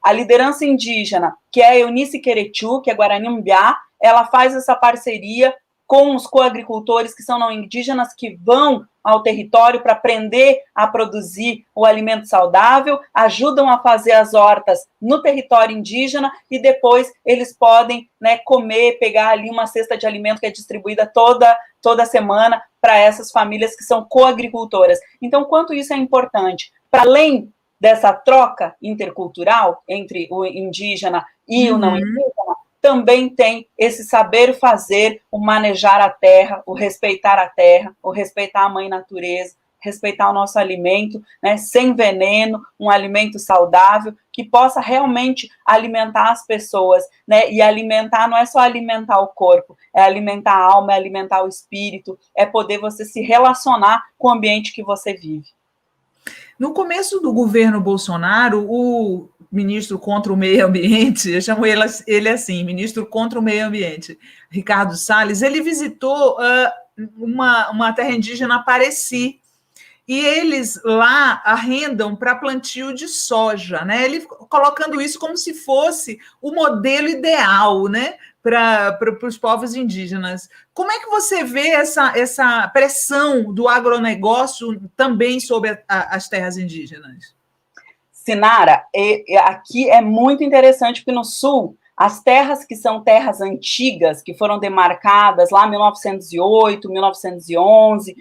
a liderança indígena, que é a Eunice Querechu, que é Guarani-Mbiá, ela faz essa parceria com os coagricultores que são não indígenas, que vão ao território para aprender a produzir o alimento saudável, ajudam a fazer as hortas no território indígena e depois eles podem, né, comer, pegar ali uma cesta de alimento que é distribuída toda semana para essas famílias que são coagricultoras. Então, quanto isso é importante? Para além dessa troca intercultural entre o indígena e o não indígena, também tem esse saber fazer, o manejar a terra, o respeitar a mãe natureza, respeitar o nosso alimento, né, sem veneno, um alimento saudável, que possa realmente alimentar as pessoas, né, e alimentar não é só alimentar o corpo, é alimentar a alma, é alimentar o espírito, é poder você se relacionar com o ambiente que você vive. No começo do governo Bolsonaro, o ministro contra o meio ambiente, eu chamo ele assim, ministro contra o meio ambiente, Ricardo Salles, ele visitou uma terra indígena, Pareci, e eles lá arrendam para plantio de soja, né? Ele colocando isso como se fosse o modelo ideal, né, para os povos indígenas. Como é que você vê essa pressão do agronegócio também sobre as terras indígenas? Sinara, aqui é muito interessante, porque no Sul, as terras que são terras antigas, que foram demarcadas lá em 1908, 1911,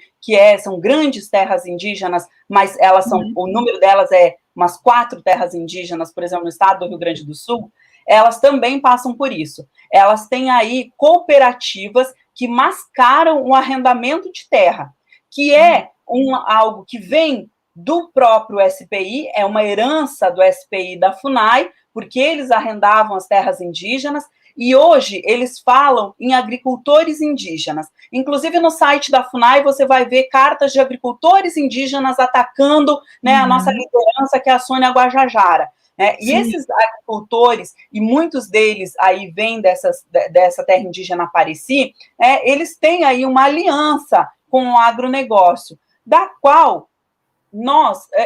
são grandes terras indígenas, mas elas são, o número delas é umas 4 terras indígenas, por exemplo, no estado do Rio Grande do Sul, elas também passam por isso. Elas têm aí cooperativas que mascaram o arrendamento de terra, que é algo que vem do próprio SPI, é uma herança do SPI da FUNAI, porque eles arrendavam as terras indígenas, e hoje eles falam em agricultores indígenas. Inclusive, no site da FUNAI, você vai ver cartas de agricultores indígenas atacando, né, a nossa liderança, que é a Sônia Guajajara. Né? E esses agricultores, e muitos deles aí vêm dessa terra indígena Apareci, eles têm aí uma aliança com o agronegócio, da qual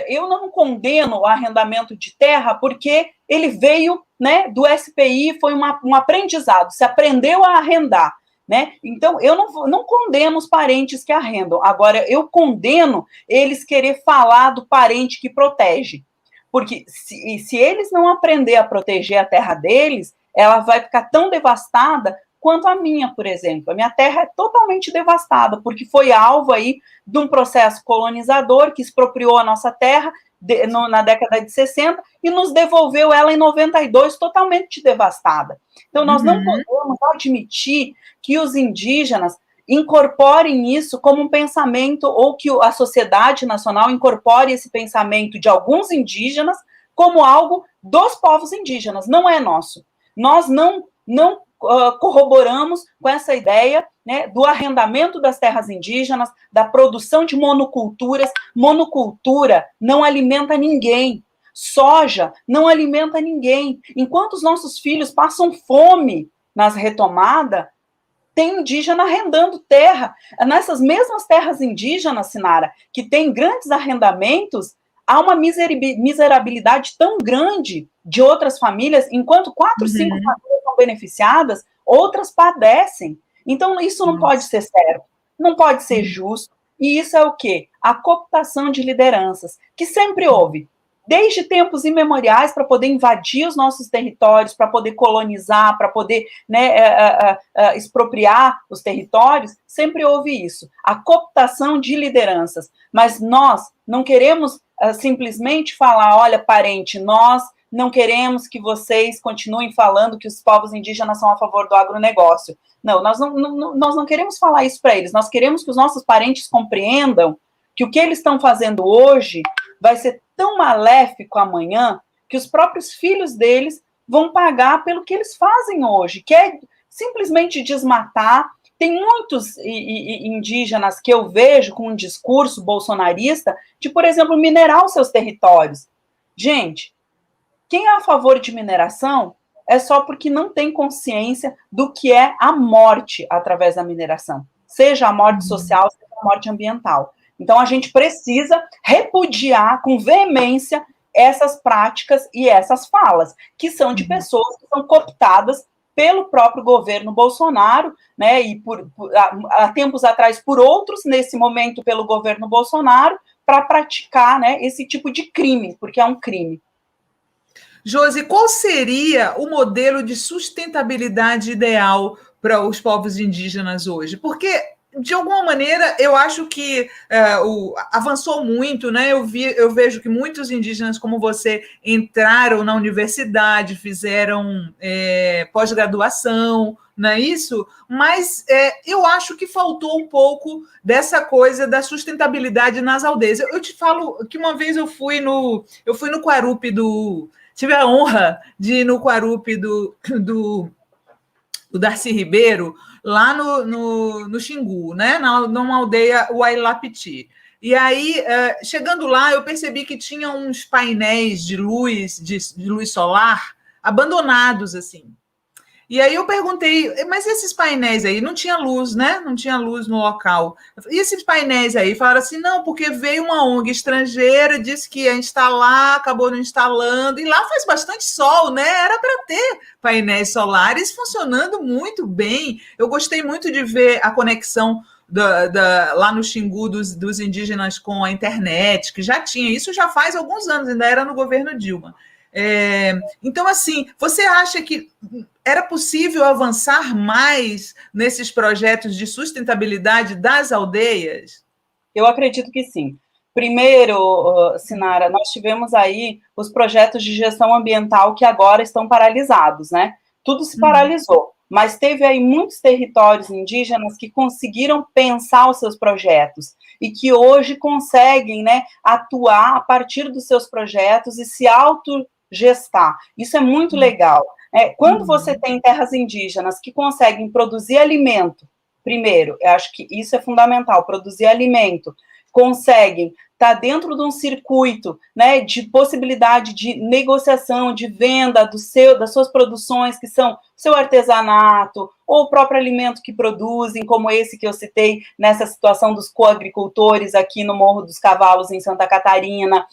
eu não condeno o arrendamento de terra, porque ele veio, né, do SPI, foi um aprendizado, se aprendeu a arrendar, né? Então, eu não condeno os parentes que arrendam, agora, eu condeno eles querer falar do parente que protege, porque se eles não aprender a proteger a terra deles, ela vai ficar tão devastada quanto a minha, por exemplo. A minha terra é totalmente devastada, porque foi alvo aí de um processo colonizador que expropriou a nossa terra na década de 60 e nos devolveu ela em 92 totalmente devastada. Então, nós não podemos admitir que os indígenas incorporem isso como um pensamento, ou que a sociedade nacional incorpore esse pensamento de alguns indígenas como algo dos povos indígenas. Não é nosso. Nós não corroboramos com essa ideia, né, do arrendamento das terras indígenas, da produção de monoculturas. Monocultura não alimenta ninguém. Soja não alimenta ninguém. Enquanto os nossos filhos passam fome nas retomadas, tem indígena arrendando terra. Nessas mesmas terras indígenas, Sinara, que tem grandes arrendamentos, há uma miserabilidade tão grande de outras famílias, enquanto 4, 5 famílias são beneficiadas, outras padecem. Então, isso não pode ser certo, não pode ser justo, e isso é o quê? A cooptação de lideranças, que sempre houve, desde tempos imemoriais, para poder invadir os nossos territórios, para poder colonizar, para poder, né, expropriar os territórios, sempre houve isso, a cooptação de lideranças. Mas nós não queremos simplesmente falar, olha, parente, nós não queremos que vocês continuem falando que os povos indígenas são a favor do agronegócio. Não, nós não queremos falar isso para eles, nós queremos que os nossos parentes compreendam que o que eles estão fazendo hoje vai ser tão maléfico amanhã que os próprios filhos deles vão pagar pelo que eles fazem hoje, que é simplesmente desmatar. Tem muitos indígenas que eu vejo com um discurso bolsonarista de, por exemplo, minerar os seus territórios. Gente, quem é a favor de mineração é só porque não tem consciência do que é a morte através da mineração, seja a morte social, seja a morte ambiental. Então, a gente precisa repudiar com veemência essas práticas e essas falas, que são de pessoas que são cooptadas pelo próprio governo Bolsonaro, né, e há tempos atrás por outros, nesse momento pelo governo Bolsonaro, para praticar, né, esse tipo de crime, porque é um crime. Josi, qual seria o modelo de sustentabilidade ideal para os povos indígenas hoje? Porque, de alguma maneira, eu acho que avançou muito, né? Eu vejo que muitos indígenas como você entraram na universidade, fizeram pós-graduação, não é isso? Mas eu acho que faltou um pouco dessa coisa da sustentabilidade nas aldeias. Eu te falo que uma vez eu fui no Quarupi tive a honra de ir no Quarupi do Darcy Ribeiro, lá no Xingu, né? Numa aldeia Uailapiti. E aí, chegando lá, eu percebi que tinha uns painéis de luz solar abandonados, assim. E aí eu perguntei, mas esses painéis aí, não tinha luz, né? Não tinha luz no local. E esses painéis aí? Falaram assim, não, porque veio uma ONG estrangeira, disse que ia instalar, acabou não instalando, e lá faz bastante sol, né? Era para ter painéis solares funcionando muito bem. Eu gostei muito de ver a conexão lá no Xingu dos indígenas com a internet, que já tinha, isso já faz alguns anos, ainda era no governo Dilma. Então, assim, você acha que era possível avançar mais nesses projetos de sustentabilidade das aldeias? Eu acredito que sim. Primeiro, Sinara, nós tivemos aí os projetos de gestão ambiental que agora estão paralisados, né? Tudo se paralisou, mas teve aí muitos territórios indígenas que conseguiram pensar os seus projetos e que hoje conseguem, né, atuar a partir dos seus projetos e se autogestar. Isso é muito legal. Quando você tem terras indígenas que conseguem produzir alimento, primeiro, eu acho que isso é fundamental, produzir alimento, conseguem estar dentro de um circuito, né, de possibilidade de negociação, de venda das suas produções, que são seu artesanato, ou o próprio alimento que produzem, como esse que eu citei nessa situação dos coagricultores aqui no Morro dos Cavalos, em Santa Catarina,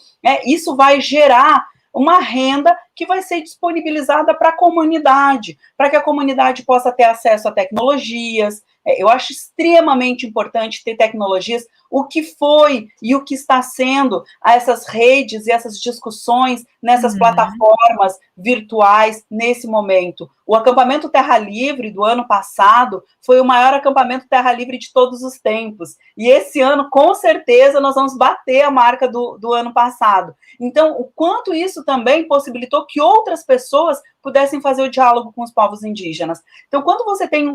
isso vai gerar uma renda que vai ser disponibilizada para a comunidade, para que a comunidade possa ter acesso a tecnologias. Eu acho extremamente importante ter tecnologias. O que foi e o que está sendo essas redes e essas discussões nessas plataformas virtuais nesse momento. O acampamento Terra Livre do ano passado foi o maior acampamento Terra Livre de todos os tempos. E esse ano, com certeza, nós vamos bater a marca do ano passado. Então, o quanto isso também possibilitou que outras pessoas pudessem fazer o diálogo com os povos indígenas. Então, quando você tem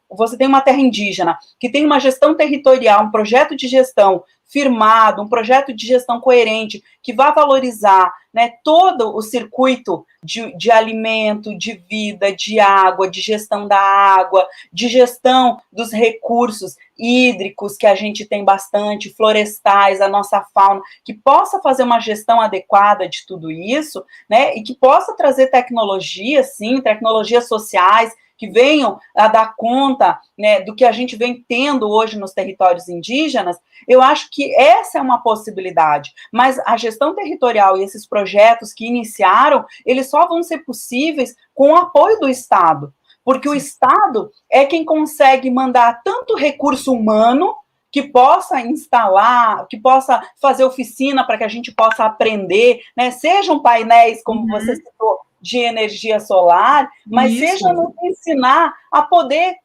você tem uma terra indígena que tem uma gestão territorial, um projeto de gestão firmado, um projeto de gestão coerente, que vai valorizar, né, todo o circuito de alimento, de vida, de água, de gestão da água, de gestão dos recursos hídricos, que a gente tem bastante, florestais, a nossa fauna, que possa fazer uma gestão adequada de tudo isso, né, e que possa trazer tecnologia, sim, tecnologias sociais, que venham a dar conta, né, do que a gente vem tendo hoje nos territórios indígenas. Eu acho que essa é uma possibilidade, mas a gestão territorial e esses projetos que iniciaram, eles só vão ser possíveis com o apoio do Estado, porque o Estado é quem consegue mandar tanto recurso humano, que possa instalar, que possa fazer oficina para que a gente possa aprender, né, sejam painéis, como você citou, de energia solar, mas seja nos ensinar a poder,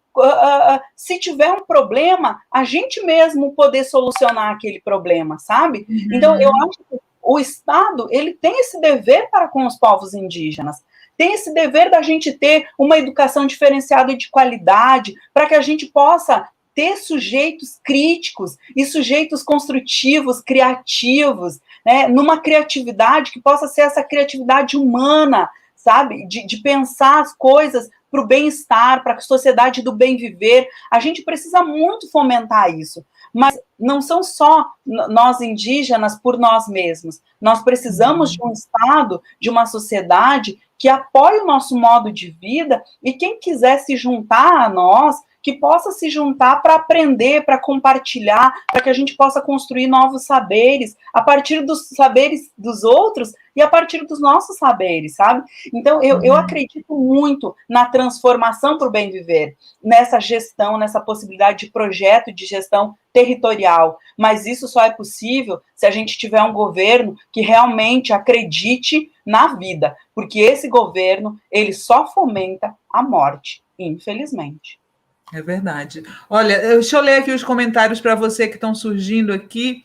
se tiver um problema, a gente mesmo poder solucionar aquele problema, sabe? Então, eu acho que o Estado, ele tem esse dever para com os povos indígenas, tem esse dever da gente ter uma educação diferenciada e de qualidade, para que a gente possa ter sujeitos críticos e sujeitos construtivos, criativos, né, numa criatividade que possa ser essa criatividade humana, sabe, de pensar as coisas para o bem-estar, para a sociedade do bem viver. A gente precisa muito fomentar isso, mas não são só nós indígenas por nós mesmos. Nós precisamos de um Estado, de uma sociedade que apoie o nosso modo de vida, e quem quiser se juntar a nós, que possa se juntar para aprender, para compartilhar, para que a gente possa construir novos saberes, a partir dos saberes dos outros e a partir dos nossos saberes, sabe? Então, eu acredito muito na transformação para o bem viver, nessa gestão, nessa possibilidade de projeto de gestão territorial, mas isso só é possível se a gente tiver um governo que realmente acredite na vida, porque esse governo, ele só fomenta a morte, infelizmente. É verdade. Olha, deixa eu ler aqui os comentários para você que estão surgindo aqui.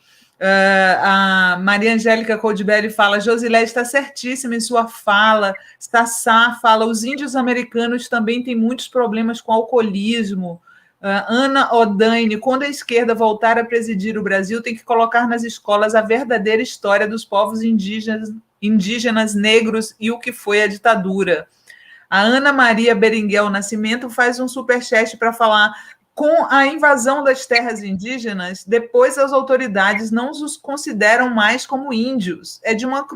A Maria Angélica Coldbelli fala: Josilé está certíssima em sua fala. Sassá fala: os índios americanos também têm muitos problemas com alcoolismo. Ana Odaine: quando a esquerda voltar a presidir o Brasil, tem que colocar nas escolas a verdadeira história dos povos indígenas negros e o que foi a ditadura. A Ana Maria Beringuel Nascimento faz um superchat para falar: com a invasão das terras indígenas, depois as autoridades não os consideram mais como índios. É de uma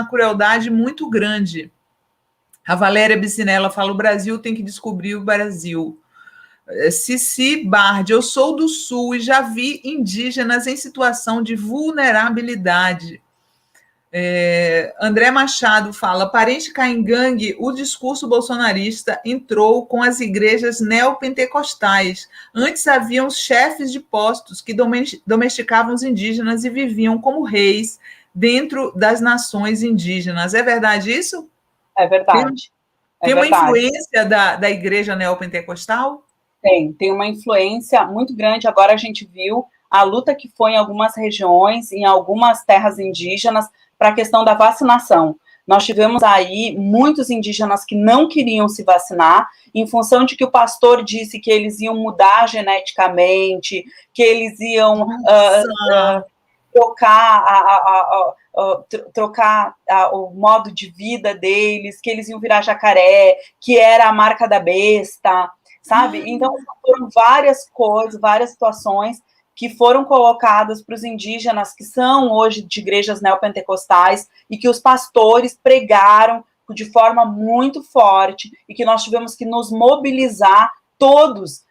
crueldade muito grande. A Valéria Bicinella fala: o Brasil tem que descobrir o Brasil. Cici Bard: eu sou do Sul e já vi indígenas em situação de vulnerabilidade. André Machado fala, Parente Caingangue, o discurso bolsonarista entrou com as igrejas neopentecostais. Antes haviam chefes de postos que domesticavam os indígenas e viviam como reis dentro das nações indígenas. É verdade isso? É verdade. Tem uma influência da igreja neopentecostal? Tem uma influência muito grande. Agora a gente viu a luta que foi em algumas regiões, em algumas terras indígenas, para a questão da vacinação. Nós tivemos aí muitos indígenas que não queriam se vacinar, em função de que o pastor disse que eles iam mudar geneticamente, que eles iam trocar o modo de vida deles, que eles iam virar jacaré, que era a marca da besta, sabe? Então, foram várias coisas, várias situações que foram colocadas para os indígenas que são hoje de igrejas neopentecostais e que os pastores pregaram de forma muito forte e que nós tivemos que nos mobilizar, todos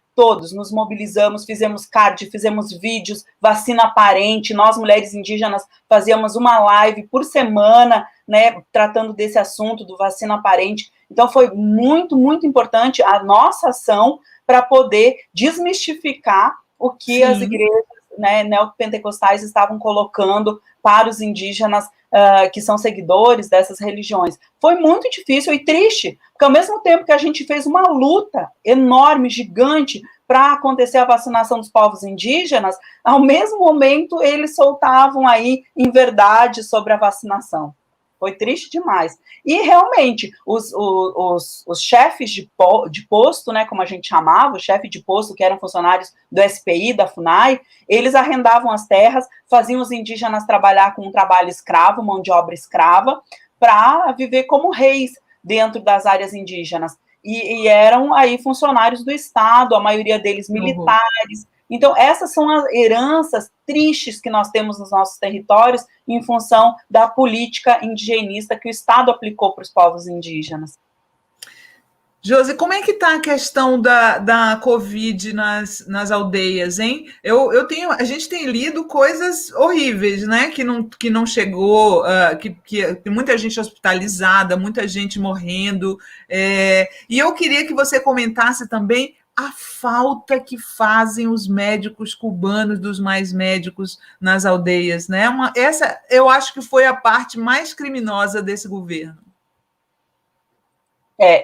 nos mobilizamos, fizemos card, fizemos vídeos, vacina parente, nós mulheres indígenas fazíamos uma live por semana, né, tratando desse assunto do vacina parente. Então foi muito, muito importante a nossa ação para poder desmistificar o que as igrejas, né, neopentecostais estavam colocando para os indígenas que são seguidores dessas religiões. Foi muito difícil e triste, porque ao mesmo tempo que a gente fez uma luta enorme, gigante, para acontecer a vacinação dos povos indígenas, ao mesmo momento eles soltavam aí inverdades sobre a vacinação. Foi triste demais. E, realmente, os chefes de posto, né, como a gente chamava, o chefe de posto, que eram funcionários do SPI, da FUNAI, eles arrendavam as terras, faziam os indígenas trabalhar com um trabalho escravo, mão de obra escrava, para viver como reis dentro das áreas indígenas. E eram aí funcionários do Estado, a maioria deles militares. Então, essas são as heranças tristes que nós temos nos nossos territórios em função da política indigenista que o Estado aplicou para os povos indígenas. Josi, como é que está a questão da Covid nas aldeias, hein? A gente tem lido coisas horríveis, né? Que não chegou, que muita gente hospitalizada, muita gente morrendo. E eu queria que você comentasse também a falta que fazem os médicos cubanos, dos mais médicos nas aldeias, né? Essa eu acho que foi a parte mais criminosa desse governo.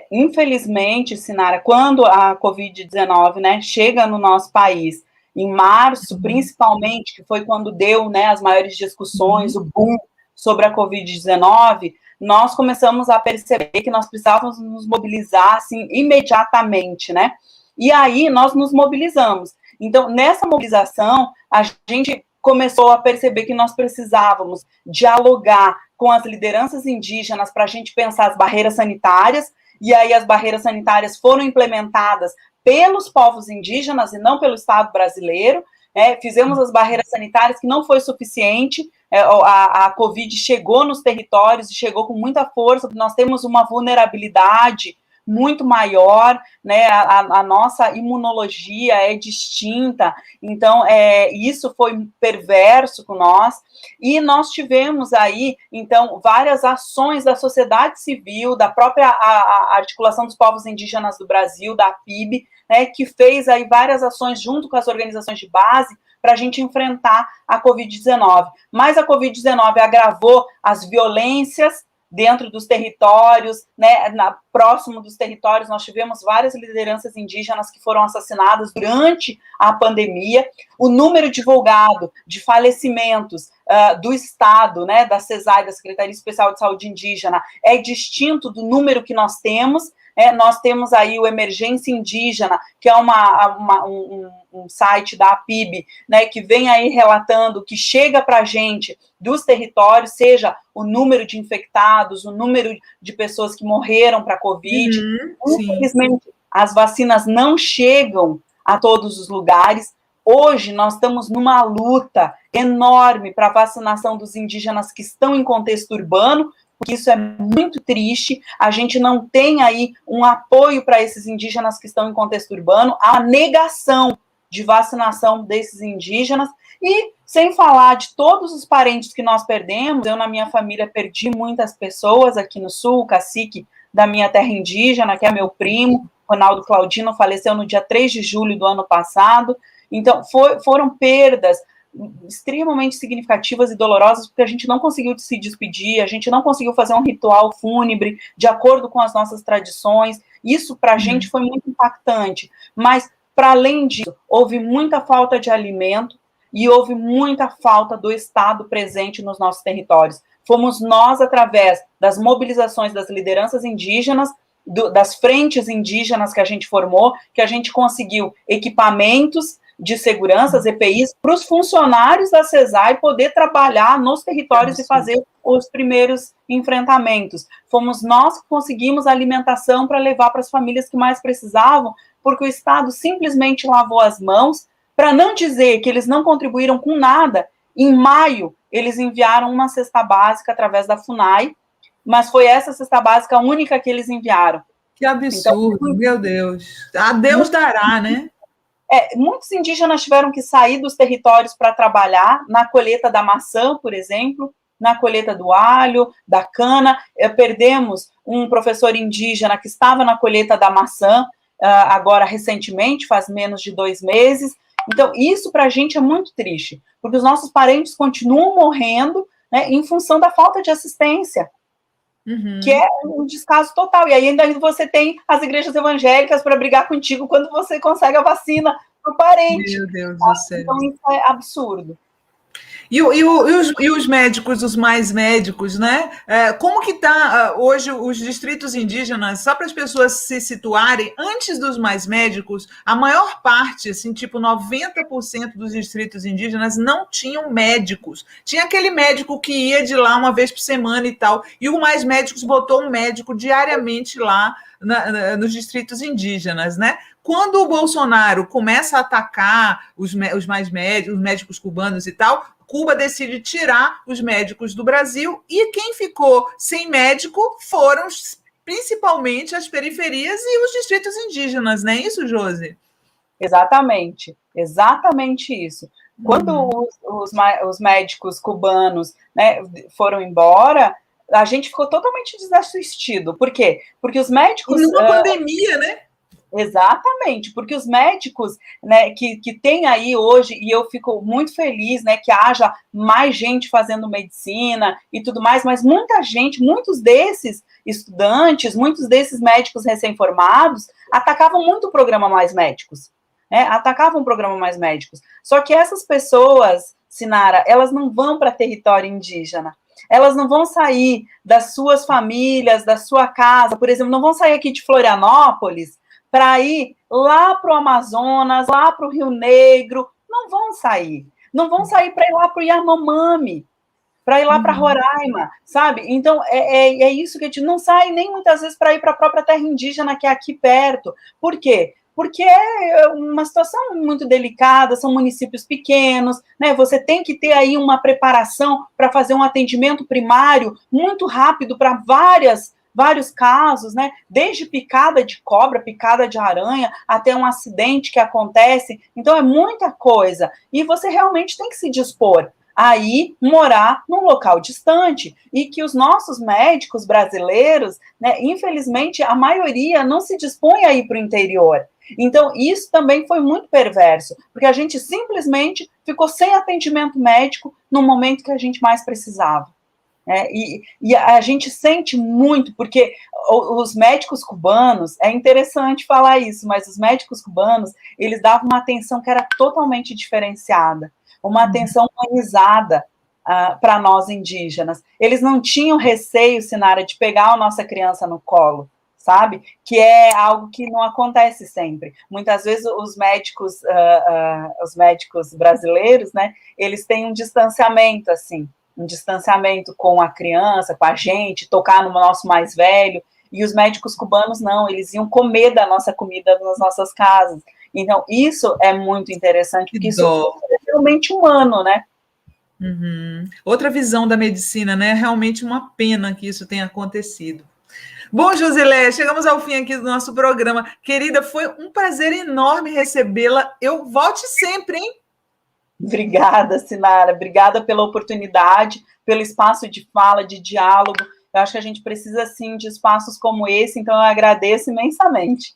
Infelizmente, Sinara, quando a Covid-19, né, chega no nosso país, em março, principalmente, que foi quando deu, né, as maiores discussões, o boom sobre a Covid-19, nós começamos a perceber que nós precisávamos nos mobilizar, assim, imediatamente, né? E aí nós nos mobilizamos. Então, nessa mobilização, a gente começou a perceber que nós precisávamos dialogar com as lideranças indígenas para a gente pensar as barreiras sanitárias, e aí as barreiras sanitárias foram implementadas pelos povos indígenas e não pelo Estado brasileiro. Fizemos as barreiras sanitárias, que não foi suficiente. A Covid chegou nos territórios e chegou com muita força. Nós temos uma vulnerabilidade muito maior, né? A nossa imunologia é distinta, então isso foi perverso com nós, e nós tivemos aí, então, várias ações da sociedade civil, da própria a Articulação dos Povos Indígenas do Brasil, da APIB, né, que fez aí várias ações junto com as organizações de base para a gente enfrentar a Covid-19. Mas a Covid-19 agravou as violências dentro dos territórios, né, próximo dos territórios. Nós tivemos várias lideranças indígenas que foram assassinadas durante a pandemia. O número divulgado de falecimentos do Estado, né, da CESAI, da Secretaria Especial de Saúde Indígena, é distinto do número que nós temos. Nós temos aí o Emergência Indígena, que é um site da APIB, né, que vem aí relatando que chega para a gente dos territórios, seja o número de infectados, o número de pessoas que morreram para a Covid. Infelizmente, as vacinas não chegam a todos os lugares. Hoje, nós estamos numa luta enorme para a vacinação dos indígenas que estão em contexto urbano, porque isso é muito triste. A gente não tem aí um apoio para esses indígenas que estão em contexto urbano, a negação de vacinação desses indígenas, e sem falar de todos os parentes que nós perdemos. Eu, na minha família, perdi muitas pessoas aqui no Sul, o cacique da minha terra indígena, que é meu primo, Ronaldo Claudino, faleceu no dia 3 de julho do ano passado. Então, foram perdas extremamente significativas e dolorosas, porque a gente não conseguiu se despedir, a gente não conseguiu fazer um ritual fúnebre de acordo com as nossas tradições. Isso, para a gente, foi muito impactante. Mas, para além disso, houve muita falta de alimento e houve muita falta do Estado presente nos nossos territórios. Fomos nós, através das mobilizações das lideranças indígenas, das frentes indígenas que a gente formou, que a gente conseguiu equipamentos de segurança, as EPIs, para os funcionários da CESAI poder trabalhar nos territórios e fazer os primeiros enfrentamentos. Fomos nós que conseguimos a alimentação para levar para as famílias que mais precisavam, porque o Estado simplesmente lavou as mãos, para não dizer que eles não contribuíram com nada. Em maio, eles enviaram uma cesta básica através da FUNAI, mas foi essa cesta básica a única que eles enviaram. Que absurdo, então, meu Deus. A Deus dará, né? Muitos indígenas tiveram que sair dos territórios para trabalhar na colheita da maçã, por exemplo, na colheita do alho, da cana. Perdemos um professor indígena que estava na colheita da maçã, agora recentemente, faz menos de 2 meses. Então, isso para a gente é muito triste, porque os nossos parentes continuam morrendo, né, em função da falta de assistência, que é um descaso total. E aí ainda você tem as igrejas evangélicas para brigar contigo quando você consegue a vacina para o parente. Meu Deus do céu. Então, isso é absurdo. E os médicos, os mais médicos, né? Como que está hoje os distritos indígenas, só para as pessoas se situarem, antes dos mais médicos, a maior parte, assim, tipo 90% dos distritos indígenas não tinham médicos. Tinha aquele médico que ia de lá uma vez por semana e tal, e o Mais Médicos botou um médico diariamente lá nos distritos indígenas, né? Quando o Bolsonaro começa a atacar os mais médicos, os médicos cubanos e tal, Cuba decide tirar os médicos do Brasil, e quem ficou sem médico foram principalmente as periferias e os distritos indígenas, não é isso, Josi? Exatamente isso. Quando os médicos cubanos, né, foram embora, a gente ficou totalmente desassistido. Por quê? Porque os médicos... Numa pandemia, né? Exatamente, porque os médicos, né, que tem aí hoje, e eu fico muito feliz, né, que haja mais gente fazendo medicina e tudo mais, mas muita gente, muitos desses estudantes, muitos desses médicos recém-formados, atacavam muito o programa Mais Médicos, né, atacavam o programa Mais Médicos. Só que essas pessoas, Sinara, elas não vão para território indígena. Elas não vão sair das suas famílias, da sua casa, por exemplo, não vão sair aqui de Florianópolis para ir lá para o Amazonas, lá para o Rio Negro. Não vão sair para ir lá para o Yanomami, para ir lá para Roraima, sabe? Então, é isso que a gente não sai nem muitas vezes para ir para a própria terra indígena, que é aqui perto. Por quê? Porque é uma situação muito delicada, são municípios pequenos, né? Você tem que ter aí uma preparação para fazer um atendimento primário muito rápido para vários casos, né? Desde picada de cobra, picada de aranha, até um acidente que acontece. Então, é muita coisa. E você realmente tem que se dispor a ir morar num local distante. E que os nossos médicos brasileiros, né, infelizmente, a maioria não se dispõe a ir para o interior. Então, isso também foi muito perverso, porque a gente simplesmente ficou sem atendimento médico no momento que a gente mais precisava. E a gente sente muito, porque os médicos cubanos, é interessante falar isso, mas os médicos cubanos, eles davam uma atenção que era totalmente diferenciada, uma atenção humanizada para nós indígenas. Eles não tinham receio, Sinara, de pegar a nossa criança no colo, sabe? Que é algo que não acontece sempre. Muitas vezes os médicos brasileiros, né, eles têm um distanciamento, assim, um distanciamento com a criança, com a gente, tocar no nosso mais velho, e os médicos cubanos não, eles iam comer da nossa comida nas nossas casas. Então, isso é muito interessante, porque isso é realmente humano, né? Outra visão da medicina, né? Realmente uma pena que isso tenha acontecido. Bom, Josilé, chegamos ao fim aqui do nosso programa. Querida, foi um prazer enorme recebê-la. Eu volte sempre, hein? Obrigada, Sinara. Obrigada pela oportunidade, pelo espaço de fala, de diálogo. Eu acho que a gente precisa, sim, de espaços como esse, então eu agradeço imensamente.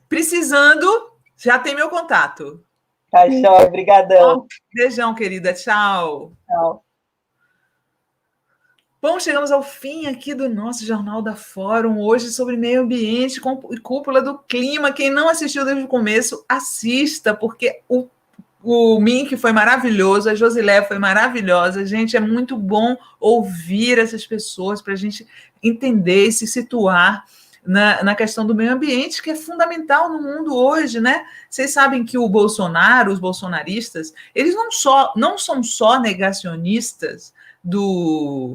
Precisando, já tem meu contato. Tá, joia. Obrigadão. Beijão, querida. Tchau. Tchau. Bom, chegamos ao fim aqui do nosso Jornal da Fórum, hoje sobre meio ambiente e cúpula do clima. Quem não assistiu desde o começo, assista, porque o Mink foi maravilhoso, a Josilé foi maravilhosa. Gente, é muito bom ouvir essas pessoas para a gente entender e se situar na questão do meio ambiente, que é fundamental no mundo hoje, né? Vocês sabem que o Bolsonaro, os bolsonaristas, eles não são só negacionistas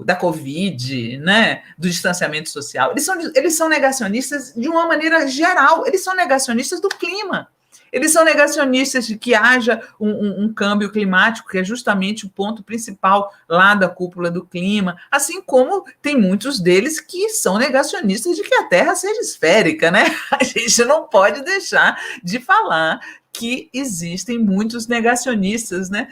da Covid, né, do distanciamento social. Eles são negacionistas de uma maneira geral, eles são negacionistas do clima. Eles são negacionistas de que haja um câmbio climático, que é justamente o ponto principal lá da cúpula do clima, assim como tem muitos deles que são negacionistas de que a Terra seja esférica, né? A gente não pode deixar de falar que existem muitos negacionistas, né?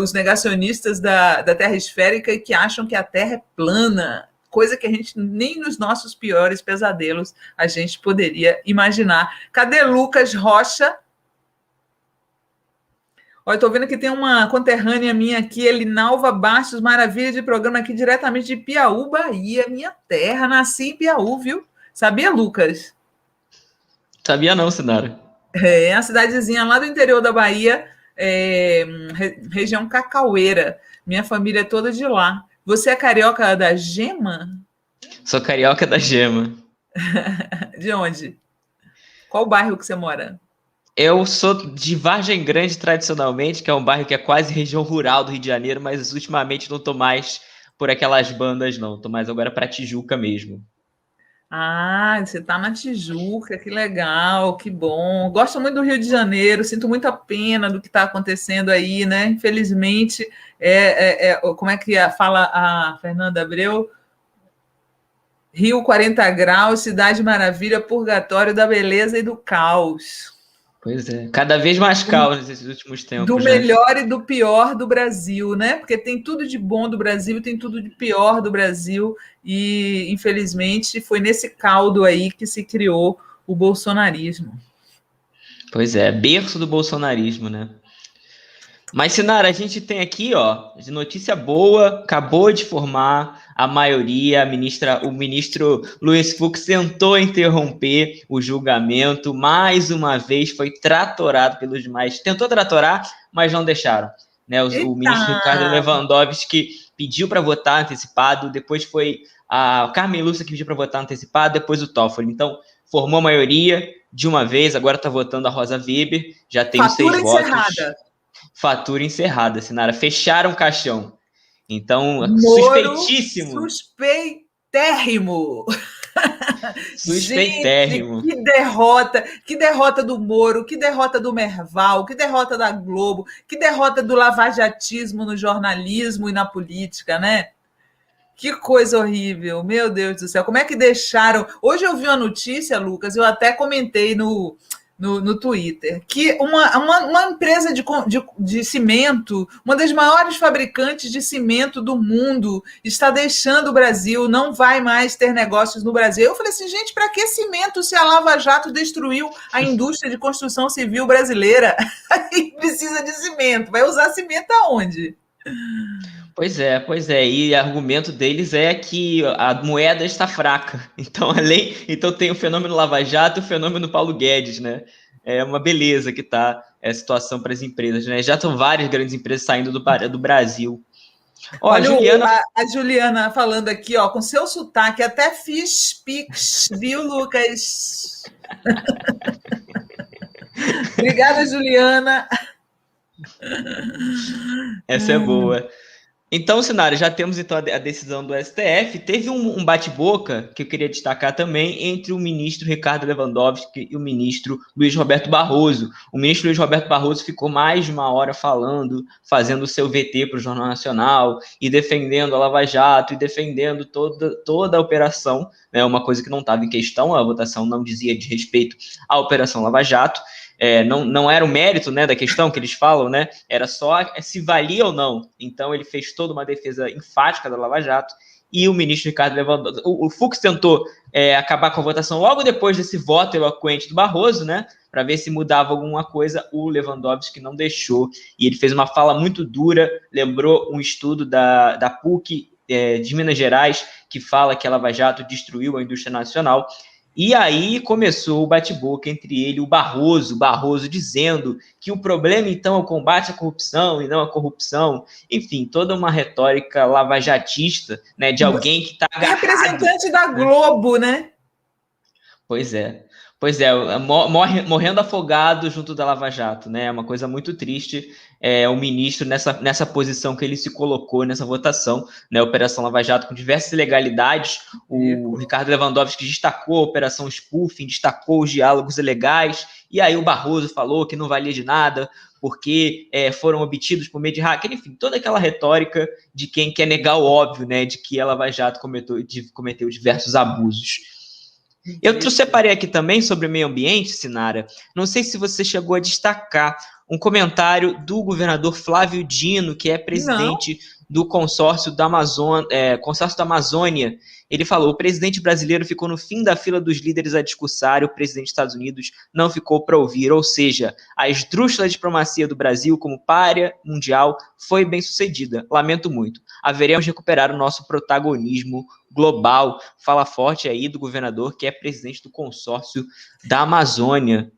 Os negacionistas da Terra esférica e que acham que a Terra é plana, coisa que a gente nem nos nossos piores pesadelos a gente poderia imaginar. Cadê Lucas Rocha? Olha, estou vendo que tem uma conterrânea minha aqui, Elinalva Bastos, maravilha de programa aqui diretamente de Piauí, Bahia, minha terra. Nasci em Piauí, viu? Sabia, Lucas? Sabia não, Sinara. É uma cidadezinha lá do interior da Bahia, região Cacaueira. Minha família é toda de lá. Você é carioca da Gema? Sou carioca da Gema. De onde? Qual bairro que você mora? Eu sou de Vargem Grande, tradicionalmente, que é um bairro que é quase região rural do Rio de Janeiro, mas ultimamente não tô mais por aquelas bandas, não. Tô mais agora para Tijuca mesmo. Ah, você está na Tijuca, que legal, que bom. Gosto muito do Rio de Janeiro, sinto muita pena do que está acontecendo aí, né? Infelizmente, como é que fala a Fernanda Abreu? Rio 40 graus, Cidade Maravilha, purgatório da beleza e do caos. Pois é, cada vez mais caos nesses últimos tempos. Do melhor e do pior do Brasil, né? Porque tem tudo de bom do Brasil, tem tudo de pior do Brasil, e infelizmente foi nesse caldo aí que se criou o bolsonarismo. Pois é, berço do bolsonarismo, né? Mas, Sinara, a gente tem aqui, ó, de notícia boa, acabou de formar a maioria, o ministro Luiz Fux tentou interromper o julgamento, mais uma vez foi tratorado pelos demais, tentou tratorar, mas não deixaram. Né? O ministro Ricardo Lewandowski pediu para votar antecipado, depois foi a Carmen Lúcia que pediu para votar antecipado, depois o Toffoli. Então, formou a maioria de uma vez, agora está votando a Rosa Weber, já tem os 6 votos. Fatura encerrada, Sinara. Fecharam o caixão. Então, Moro, suspeitíssimo. Suspeitérrimo. Suspeitérrimo. Gente, que derrota do Moro, que derrota do Merval, que derrota da Globo, que derrota do lavajatismo no jornalismo e na política, né? Que coisa horrível, meu Deus do céu. Como é que deixaram... Hoje eu vi uma notícia, Lucas, eu até comentei no Twitter, que uma empresa de cimento, uma das maiores fabricantes de cimento do mundo, está deixando o Brasil, não vai mais ter negócios no Brasil. Eu falei assim, gente, para que cimento se a Lava Jato destruiu a indústria de construção civil brasileira? Aí precisa de cimento. Vai usar cimento aonde? Pois é. E o argumento deles é que a moeda está fraca. Então tem o fenômeno Lava Jato e o fenômeno Paulo Guedes, né? É uma beleza que tá a situação para as empresas, né? Já estão várias grandes empresas saindo do Brasil. Olha, a Juliana falando aqui, ó, com seu sotaque, até fiz pix, viu, Lucas? Obrigada, Juliana. Essa é boa. Então, Sinara, já temos então a decisão do STF. Teve um bate-boca que eu queria destacar também entre o ministro Ricardo Lewandowski e o ministro Luiz Roberto Barroso. O ministro Luiz Roberto Barroso ficou mais de uma hora falando, fazendo o seu VT para o Jornal Nacional e defendendo a Lava Jato e defendendo toda a operação, né, uma coisa que não estava em questão, a votação não dizia de respeito à Operação Lava Jato. Não era o mérito, né, da questão que eles falam, né, era só se valia ou não. Então ele fez toda uma defesa enfática da Lava Jato, e o ministro Ricardo Lewandowski, o Fux tentou acabar com a votação logo depois desse voto eloquente do Barroso, né, para ver se mudava alguma coisa. O Lewandowski não deixou, e ele fez uma fala muito dura, lembrou um estudo da PUC de Minas Gerais, que fala que a Lava Jato destruiu a indústria nacional. E aí começou o bate-boca entre ele e o Barroso dizendo que o problema, então, é o combate à corrupção e não a corrupção. Enfim, toda uma retórica lavajatista, né, de alguém que está agarrado. Representante da Globo, né? Pois é, morrendo afogado junto da Lava Jato, né? É uma coisa muito triste, o ministro nessa posição que ele se colocou nessa votação, né? Operação Lava Jato com diversas ilegalidades. O Ricardo Lewandowski destacou a Operação Spoofing, destacou os diálogos ilegais, e aí o Barroso falou que não valia de nada, porque foram obtidos por meio de hacker, enfim, toda aquela retórica de quem quer negar o óbvio, né? De que a Lava Jato cometeu diversos abusos. Eu separei aqui também sobre o meio ambiente, Sinara. Não sei se você chegou a destacar um comentário do governador Flávio Dino, que é presidente do consórcio da Amazônia. Ele falou: o presidente brasileiro ficou no fim da fila dos líderes a discursar e o presidente dos Estados Unidos não ficou para ouvir. Ou seja, a esdrúxula diplomacia do Brasil como pária mundial foi bem sucedida. Lamento muito. Haveremos de recuperar o nosso protagonismo global. Fala forte aí do governador, que é presidente do consórcio da Amazônia.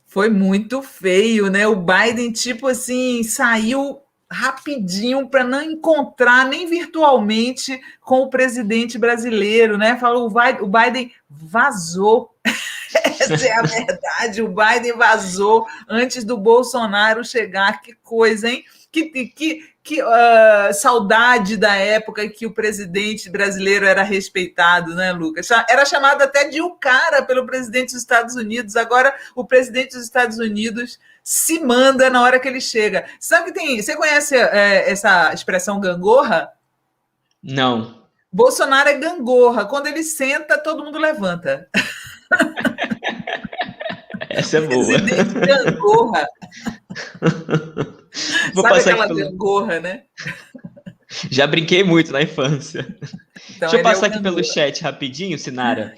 Foi muito feio, né? O Biden, tipo assim, saiu rapidinho para não encontrar nem virtualmente com o presidente brasileiro, né? Falou, o Biden vazou. Essa é a verdade. O Biden vazou antes do Bolsonaro chegar. Que coisa, hein? Que saudade da época que o presidente brasileiro era respeitado, né, Lucas? Era chamado até de o cara pelo presidente dos Estados Unidos. Agora o presidente dos Estados Unidos se manda na hora que ele chega. Sabe que você conhece essa expressão gangorra? Não. Bolsonaro é gangorra. Quando ele senta, todo mundo levanta. Essa é boa. Presidente gangorra. Vou Sabe passar aquela gangorra, né? Já brinquei muito na infância. Então, deixa eu passar aqui pelo chat rapidinho, Sinara.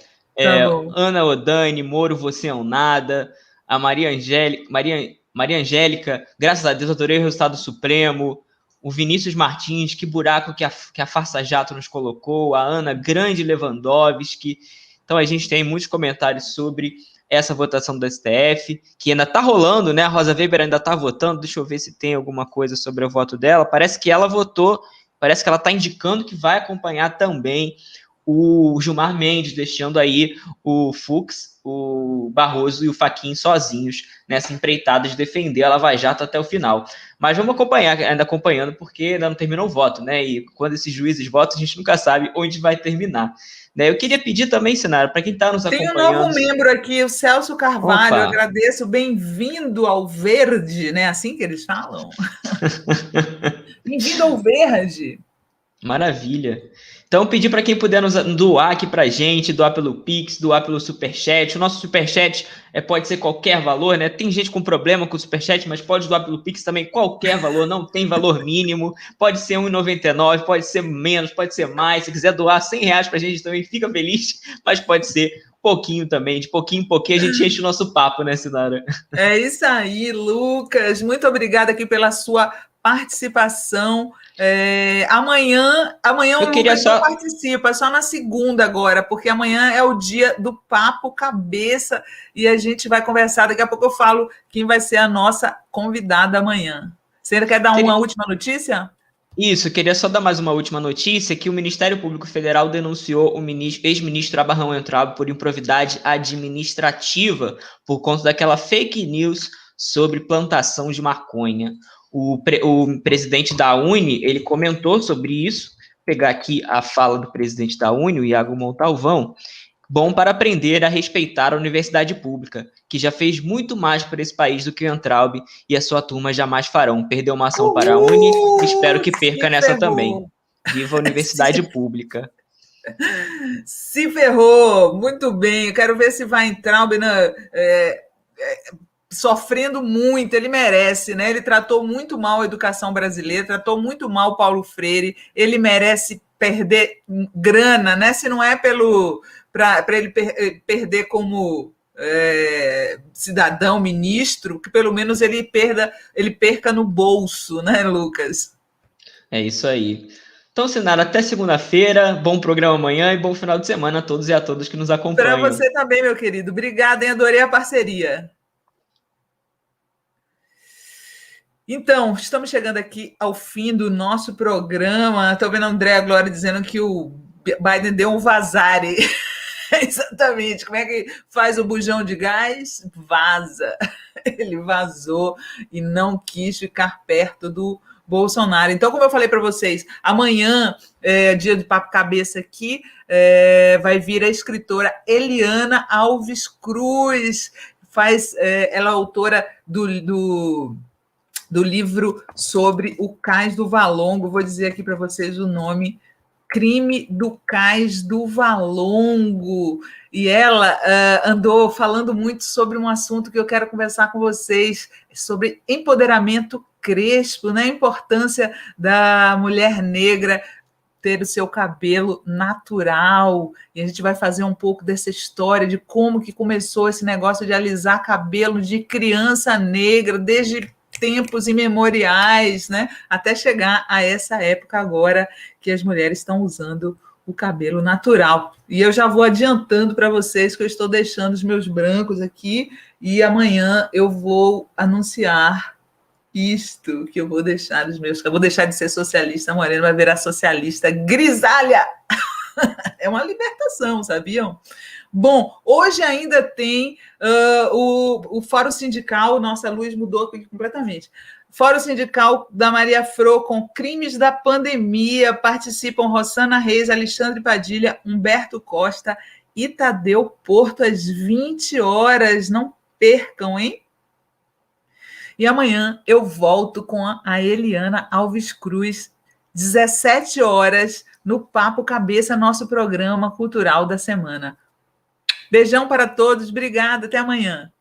Ana Odani, Moro, você é um nada. A Maria Angélica, graças a Deus, adorei o resultado supremo. O Vinícius Martins, que buraco que a Farsa Jato nos colocou. A Ana, grande Lewandowski. Então a gente tem muitos comentários sobre essa votação do STF, que ainda está rolando, né? A Rosa Weber ainda está votando. Deixa eu ver se tem alguma coisa sobre o voto dela. Parece que ela votou, parece que ela está indicando que vai acompanhar também o Gilmar Mendes, deixando aí o Fux, o Barroso e o Fachin sozinhos nessa empreitada de defender a Lava Jato até o final. Mas vamos acompanhar, ainda acompanhando, porque ainda não terminou o voto, né? E quando esses juízes votam, a gente nunca sabe onde vai terminar. Eu queria pedir também, Sinara, para quem está nos acompanhando... Tem um novo membro aqui, o Celso Carvalho. Opa. Agradeço, bem-vindo ao Verde, né? Assim que eles falam. Bem-vindo ao Verde. Maravilha. Então, pedir para quem puder nos doar aqui para a gente, doar pelo Pix, doar pelo Superchat. O nosso Superchat pode ser qualquer valor, né? Tem gente com problema com o Superchat, mas pode doar pelo Pix também qualquer valor, não tem valor mínimo. Pode ser R$1,99, pode ser menos, pode ser mais. Se quiser doar R$100 para a gente também, fica feliz, mas pode ser pouquinho também. De pouquinho em pouquinho a gente enche o nosso papo, né, Sinara? É isso aí, Lucas. Muito obrigada aqui pela sua participação. Amanhã o Lucas não participa, só na segunda agora, porque amanhã é o dia do Papo Cabeça e a gente vai conversar. Daqui a pouco eu falo quem vai ser a nossa convidada amanhã. Você quer dar uma última notícia? Isso, queria só dar mais uma última notícia, que o Ministério Público Federal denunciou o ex-ministro Abraham Weintraub por improvidade administrativa por conta daquela fake news sobre plantação de maconha. O presidente da Uni, ele comentou sobre isso, pegar aqui a fala do presidente da Uni, o Iago Montalvão. Bom para aprender a respeitar a universidade pública, que já fez muito mais por esse país do que o Entraub e a sua turma jamais farão. Perdeu uma ação para a Uni, espero que perca nessa também. Viva a universidade pública. Se ferrou, muito bem. Eu quero ver se vai Entraub sofrendo muito, ele merece, né? Ele tratou muito mal a educação brasileira, tratou muito mal o Paulo Freire, ele merece perder grana, né? Se não é para ele perder como cidadão, ministro, que pelo menos ele perca no bolso, né, Lucas? É isso aí. Então, Sinara, até segunda-feira, bom programa amanhã e bom final de semana a todos e a todas que nos acompanham. Para você também, meu querido. Obrigada, hein? Adorei a parceria. Então, estamos chegando aqui ao fim do nosso programa. Estou vendo a Andréa Glória dizendo que o Biden deu um vazare. Exatamente. Como é que faz o bujão de gás? Vaza. Ele vazou e não quis ficar perto do Bolsonaro. Então, como eu falei para vocês, amanhã, dia de Papo Cabeça aqui, vai vir a escritora Eliana Alves Cruz. Ela é autora do livro sobre o Cais do Valongo. Vou dizer aqui para vocês o nome: Crime do Cais do Valongo. E ela andou falando muito sobre um assunto que eu quero conversar com vocês, sobre empoderamento crespo, né? A importância da mulher negra ter o seu cabelo natural. E a gente vai fazer um pouco dessa história de como que começou esse negócio de alisar cabelo de criança negra, desde tempos imemoriais, né? Até chegar a essa época agora que as mulheres estão usando o cabelo natural. E eu já vou adiantando para vocês que eu estou deixando os meus brancos aqui e amanhã eu vou anunciar isto, que eu vou deixar os meus... Eu vou deixar de ser socialista morena, vai virar socialista grisalha. É uma libertação, sabiam? Bom, hoje ainda tem o Fórum Sindical, nossa, a luz mudou aqui completamente. Fórum Sindical da Maria Fro com crimes da pandemia. Participam Rossana Reis, Alexandre Padilha, Humberto Costa e Tadeu Porto às 20 horas. Não percam, hein? E amanhã eu volto com a Eliana Alves Cruz, 17 horas, no Papo Cabeça, nosso programa cultural da semana. Beijão para todos, obrigada, até amanhã.